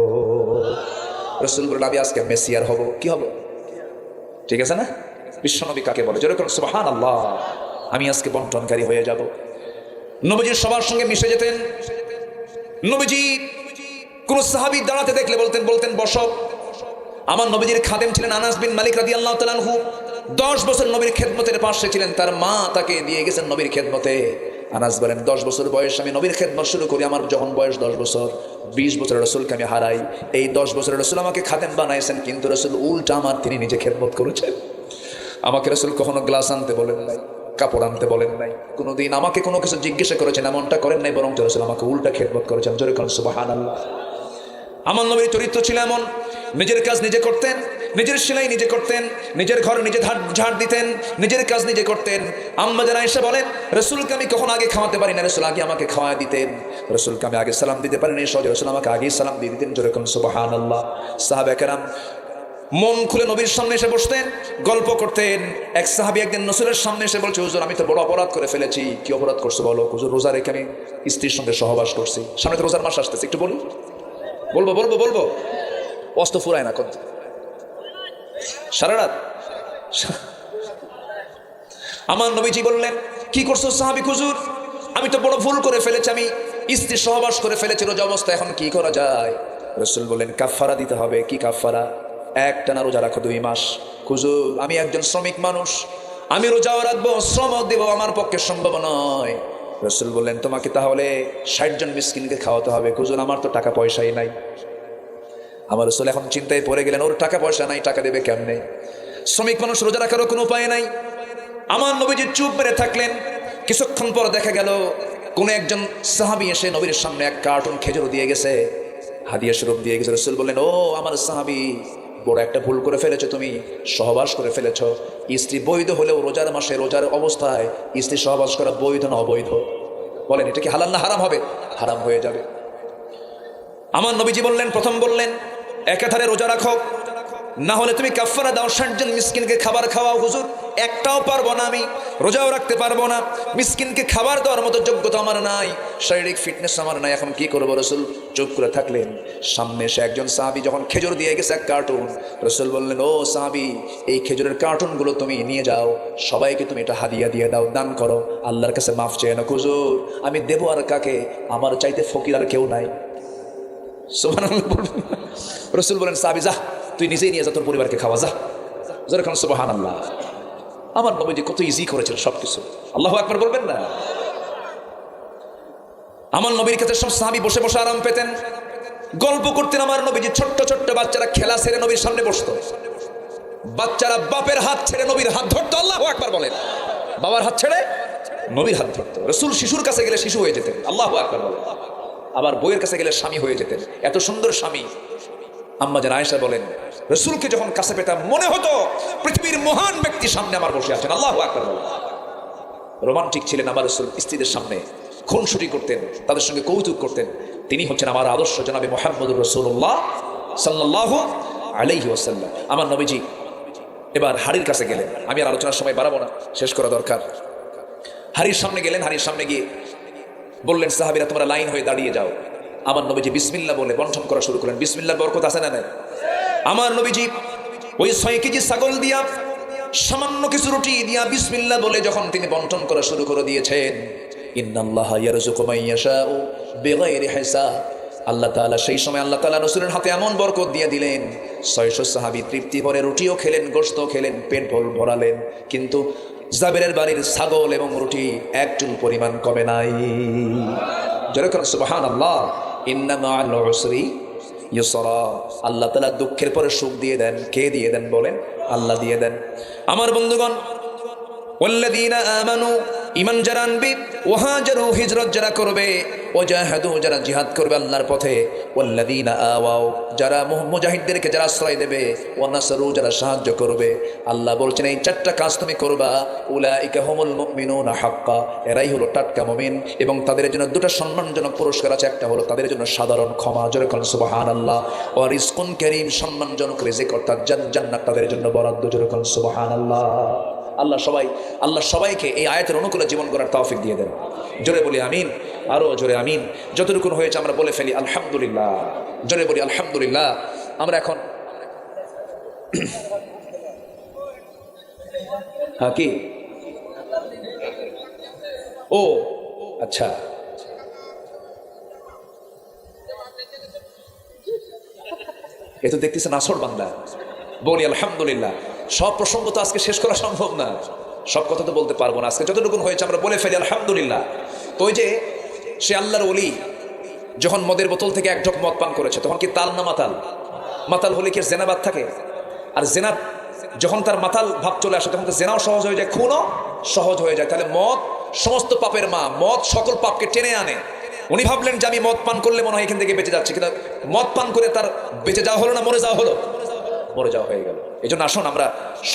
রাসূল বললেন, আমি আজকে মেসিয়ার হব। কি হব? ঠিক আছে না? বিশ্বনবী কাকে বলে? যেরকম সুবহানাল্লাহ, আমি আজকে বন্টনকারী হয়ে যাব। নবীজি সবার সঙ্গে মিশে যেতেন। নবীজি কোন সাহাবী দাঁড়াতে দেখলে বলতেন বসো। আমার নবীজির খাদেম ছিলেন আনাস বিন মালিক রাদিয়াল্লাহু তাআলা আনহু। 10 বছর নবীর খেদমতের পাশে ছিলেন, তার মা তাকে দিয়ে গেছেন নবীর খেদমতে। আনাস বলেন, 10 বছর বয়স আমি নবীর খেদমত শুরু করি, আমার যখন বয়স 10 বছর, 20 বছর রাসূলকে আমি হারাই। এই 10 বছর রাসূল আমাকে খাদেম বানাইছেন, কিন্তু রাসূল উল্টা আমার তিনি নিজে খেদমত করেছেন। আমাকে রাসূল কখনো গ্লাস আনতে বলেন নাই, কাপড় আনতে বলেন নাই, কোনোদিন আমাকে কোনো কিছু জিজ্ঞাসা করেছেন এমনটা করেন নাই, বরং রাসূল আমাকে উল্টা খেদমত করেছেন। জোরে কোন সুবহানাল্লাহ। আমার নবীর চরিত্র ছিল এমন, নিজের কাজ নিজে করতেন, নিজের সেলাই নিজে করতেন, নিজের ঘর নিজে ঝাড় দিতেন, নিজের কাজ নিজে করতেন। আম্মা জান আয়েশা বলেন, রাসূলকে আমি কখনো আগে খাওয়াতে পারি না, রাসূল আগে আমাকে খাওয়া দিতেন। রাসূলকে আমি আগে সালাম দিতে পারি না, সহজে রাসূল আমাকে আগেই সালাম দিয়ে দিতেন। জোরে কোন সুবহানাল্লাহ। সাহাবায়ে কেরাম মন খুলে নবীর সামনে এসে বসতেন, গল্প করতেন। এক সাহাবী একদিন রাসূলের সামনে এসে বলছে, হুজুর আমি তো বড় অপরাধ করে ফেলেছি। কি অপরাধ করছো বলো? হুজুর রোজা রেখে আমি স্ত্রীর সঙ্গে সহবাস করছি। সামনে তো রোজার মাস আসতেছে, একটু বলি। বলবো অস্ত ফুরায় না কত সারা রাত। আমার নবীজি বললেন, কি করছো সাহাবী? হুজুর আমি তো বড় ভুল করে ফেলেছি, আমি স্ত্রী সহবাস করে ফেলেছি রোজা অবস্থা, এখন কি করা যায়? রাসূল বললেন, কাফারা দিতে হবে। কি কাফারা? একটানা রোজা রাখো 2 মাস। হুজুর আমি একজন শ্রমিক মানুষ, আমি রোজাও রাখবো, শ্রম দেব, আমার পক্ষে সম্ভব নয়। রাসূল বললেন তোমাকে তাহলে 60 জন মিসকিনকে খাওয়াতে হবে। হুজুর আমার তো টাকা পয়সাই নাই। আমার রাসূল এখন চিন্তায় পড়ে গেলেন, ওর টাকা পয়সা নাই, টাকা দেবে কেমনে? শ্রমিক মানুষ, রোজা রাখারও কোনো উপায় নাই। আমার নবীজি চুপ মেরে থাকলেন। কিছুক্ষণ পর দেখা গেল কোন একজন সাহাবী এসে নবীর সামনে এক কার্টুন খেজুর দিয়ে গেছে, হাদিয়া স্বরূপ দিয়ে গেছে। রাসূল বললেন, ও আমার সাহাবী, বড় একটা ভুল করে ফেলেছো, তুমি সহবাস করে ফেলেছো। স্ত্রী বৈধ হলেও রোজার মাসে রোজার অবস্থায় স্ত্রী সহবাস করা বৈধ না অবৈধ? বলেন এটা কি হালাল না হারাম হবে? হারাম হয়ে যাবে। আমার নবীজি বললেন, প্রথম বললেন একাধারে রোজা রাখো, না হলে তুমি কাফারা দাও, 60 জন মিসকিনকে খাবার খাওয়াও। হুজুর একটাও পারবো না, আমি রোজাও রাখতে পারবো না, মিসকিনকে খাবার দেওয়ার মতো যোগ্যতা আমার নাই, শারীরিক ফিটনেস আমার নাই, এখন কি করবো? রাসূল চুপ করে থাকলেন। সামনে এসে একজন সাহাবী যখন খেজুর দিয়ে গেছে এক কার্টুন, রাসূল বললেন, ও সাহাবী, এই খেজুরের কার্টুনগুলো তুমি নিয়ে যাও, সবাইকে তুমি এটা হাদিয়া দিয়ে দাও, দান করো, আল্লাহর কাছে মাফ চেয়ে নাও। হুজুর আমি দেবো আর কাকে? আমার চাইতে ফকির আর কেউ নাই। সুবহানাল্লাহ বলবেন। রাসূল বলেন, সাহাবী যা, তুই নিজেই নিয়ে যা, তোর পরিবারকে খাওয়া, যা। যেরকম সুবহানাল্লাহ। আমার নবীজি কত ইজি করেছেন সবকিছু। আল্লাহু আকবার বলবেন না? আমার নবীর কাছে সব সাহাবী বসে বসে আরাম পেতেন, গল্প করতেন। আমার নবীজি ছোট্ট ছোট্ট বাচ্চারা খেলা ছেড়ে নবীর সামনে বসতো, বাচ্চারা বাপের হাত ছেড়ে নবীর হাত ধরতো। আল্লাহু আকবার বলেন। বাবার হাত ছেড়ে নবীর হাত ধরতো। রাসূল শিশুর কাছে গেলে শিশু হয়ে যেতেন। আল্লাহু আকবার বলেন। আবার বইয়ের কাছে গেলে স্বামী হয়ে যেতেন। এত সুন্দর স্বামী। আম্মা জান আয়েশা বলেন, রাসূলকে যখন কাছে পেতাম মনে হতো পৃথিবীর মহান ব্যক্তি সামনে আমার বসে আছেন। আল্লাহু আকবার বলেন। রোমান্টিক ছিলেন আমার রাসূল, স্ত্রীদের সামনে খুনসুটি করতেন, তাদের সঙ্গে কৌতুক করতেন। তিনি হচ্ছেন আমার আদর্শ জনাবে মুহাম্মদুর রাসূলুল্লাহ সাল্লাল্লাহু আলাইহি ওয়াসাল্লাম। আমার নবীজি এবার হাড়ির কাছে গেলেন। আমি আর আলোচনার সময় বাড়াবো না, শেষ করা দরকার। হাড়ির সামনে গেলেন। হাড়ির সামনে গিয়ে বললেন, সাহাবীরা তোমরা লাইন হয়ে দাঁড়িয়ে যাও। আমার নবীজি বিসমিল্লাহ বলে বন্টন করা শুরু করলেন। বিসমিল্লাহর বরকত আছে না নাই? আমার নবীজি ওই 6 কেজি ছাগল দিয়া, সামান্য কিছু রুটি দিয়া বিসমিল্লাহ বলে যখন তিনি বন্টন করা শুরু করে দিয়েছেন, ইন্নাল্লাহা ইয়ারযুকু মান ইয়াশাউ বিগাইরি হিসাব, আল্লাহ তাআলা সেই সময় আল্লাহ তাআলা রাসূলের হাতে এমন বরকত দিয়ে দিলেন, 600 সাহাবী তৃপ্তি ভরে রুটিও খেলেন, গোশতও খেলেন, পেট ভরালেন, কিন্তু জাবেরের বাড়ির ছাগল এবং রুটি এক চুল পরিমাণ কমে নাই। যেরকম সুবহানাল্লাহ। ইন্না মা'আল উসরি ইউসরা। আল্লাহ তাআলা দুঃখের পরে সুখ দিয়ে দেন। কে দিয়ে দেন বলেন? আল্লাহ দিয়ে দেন। আমার বন্ধুগণ, ওয়াল্লাযীনা আমানু, ঈমান যারা আনবে, ওয়াহাজারু, হিজরত যারা করবে, ওয়াজাহাদু, যারা জিহাদ করবে আল্লাহর পথে, ওয়াল্লাযীনা আওয়াও, যারা মুজাহিদদেরকে যারা আশ্রয় দেবে, ওয়ানাসরু, যারা সাহায্য করবে। আল্লাহ বলছেন এই 4টা কাজ তুমি করবা, উলাইকা হুমুল মুমিনুনা হাক্কা, এরাই হলো টাটকা মুমিন। এবং তাদের জন্য 2টা সম্মানজনক পুরস্কার আছে। একটা হলো তাদের জন্য সাধারণ ক্ষমা, যেরকম সুবহানাল্লাহ, ওয়া রিজকুন কারীম, সম্মানজনক রিজিক অর্থাৎ জান্নাত তাদের জন্য বরাদ্দ, যেরকম সুবহানাল্লাহ। আল্লাহ সবাইকে এই আয়াতের অনুকূলে জীবন করার তৌফিক দিয়ে দেন। জোরে বলি আমিন, আরো জোরে আমিন। যতটুকু হয়েছে আমরা বলে ফেলি আলহামদুলিল্লাহ। জোরে বলি আলহামদুলিল্লাহ। আমরা এখন হ্যাঁ কি ও আচ্ছা, এ তো দেখতেছেন আসর বান্দা। বলি আলহামদুলিল্লাহ। সব প্রসঙ্গ তো আজকে শেষ করা সম্ভব না, সব কথা তো বলতে পারবো না। আজকে যতটুকু হয়েছে আমরা বলে ফেলি আলহামদুলিল্লাহ। তো ওই যে সে আল্লাহর ওলি যখন মদের বোতল থেকে এক ঢোক মদ পান করেছে, তখন কি তাল না মাতাল? মাতাল হলে কি জেনাবাদ থাকে? আর জেনা যখন তার মাতাল ভাব চলে আসে, তখন তো জেনাও সহজ হয়ে যায়, খুনও সহজ হয়ে যায়। তাহলে মদ সমস্ত পাপের মা, মদ সকল পাপকে টেনে আনে। উনি ভাবলেন যে আমি মদ পান করলে মনে হয় এখান থেকে বেঁচে যাচ্ছে, কিন্তু মদ পান করে তার বেঁচে যাওয়া হলো না, মরে যাওয়া হলো, মরে যাওয়া হয়ে গেল। এই জন্য আসুন আমরা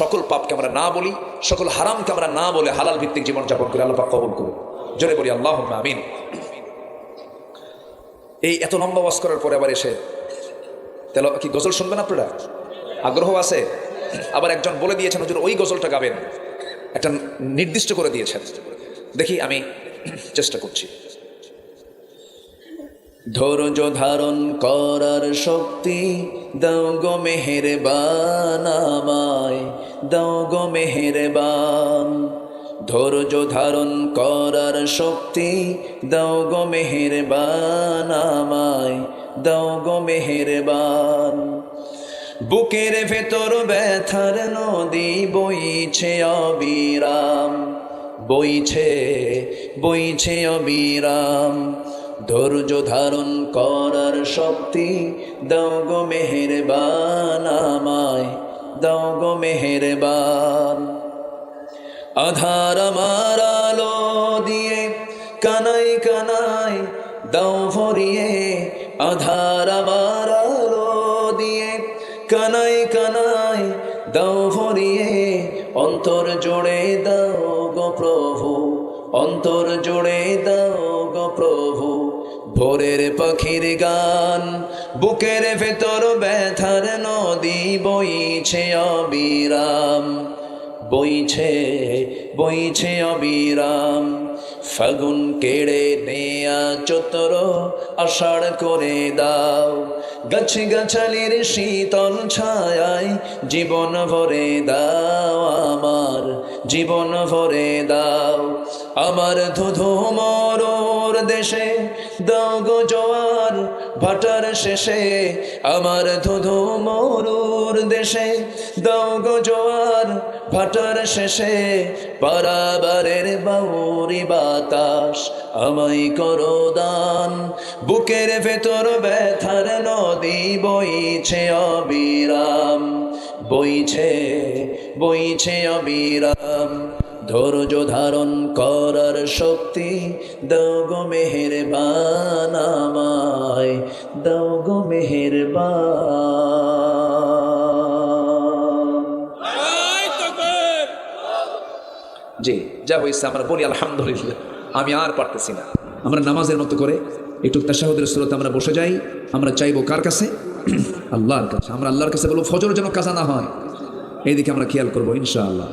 সকল পাপকে আমরা না বলি, সকল হারামকে আমরা না বলে হালাল ভিত্তিক জীবনযাপন করে আল্লাহ পাক কবুল করুন। জোরে বলি আল্লাহুম্মা আমিন। এই এত লম্বা ওয়াজ করার পরে আবার এসে তাহলে কি গজল শুনবেন আপনারা? আগ্রহ আছে? আবার একজন বলে দিয়েছেন হুজুর ওই গজলটা গাবেন, একটা নির্দিষ্ট করে দিয়েছেন। দেখি আমি চেষ্টা করছি। ধৈর্য ধারণ করার শক্তি দাও গো মেহেরবান আমায়, দাও গো মেহেরবান। ধৈর্য ধারণ করার শক্তি দাও গো মেহেরবান আমায়, দাও গো মেহেরবান। বুকের ভেতর ব্যথার নদী বইছে অবিরাম, বইছে বইছে অবিরাম। ধৈর্য ধারণ করার শক্তি দাও গো মেহেরবান, আমায় দাও গো মেহেরবান। আধার আমার আলো দিয়ে কানাই কানাই দাও ভরিয়ে, আধার আমার আলো দিয়ে কানাই কানাই দাও ভরিয়ে। অন্তর জোড়ে দাও গো প্রভু, অন্তর জোড়ে দাও গো প্রভু। ভোরের পাখির গান, বুকের ভেতর ব্যথার নদী বইছে অবিরাম, বইছে বইছে অবিরাম। ফাগুন কেড়ে নেয়া চৈত্র আষাঢ় করে দাও, গাছে গাছালির শীতল ছায়ায় জীবন ভরে দাও, আমার জীবন ভরে দাও। আমার ধুধু মরুর দেশে দাও গো জোয়ার ভাটার শেষে, আমার ধুধু মরুর দেশে দাও গো জোয়ার ভাটার শেষে। পারাবারের বাউরি বাতাস আমায় করো দান, বুকের ভেতর ব্যথার নদী বইছে অবিরাম, বইছে বইছে অবিরাম। ধৈর্য ধারণ করার শক্তি দাও গো মেহেরবান, আমায় দাও গো মেহেরবান। জি, যা হয়েছে আমরা বলি আলহামদুলিল্লাহ। আমি আর পারতেছি না। আমরা নামাজের মতো করে একটু তাশাহুদের সুরতে আমরা বসে যাই। আমরা চাইবো কার কাছে? আল্লাহর কাছে। আমরা আল্লাহর কাছে বলবো ফজর যেন কাজা না হয়, এইদিকে আমরা খেয়াল করবো ইনশাআল্লাহ।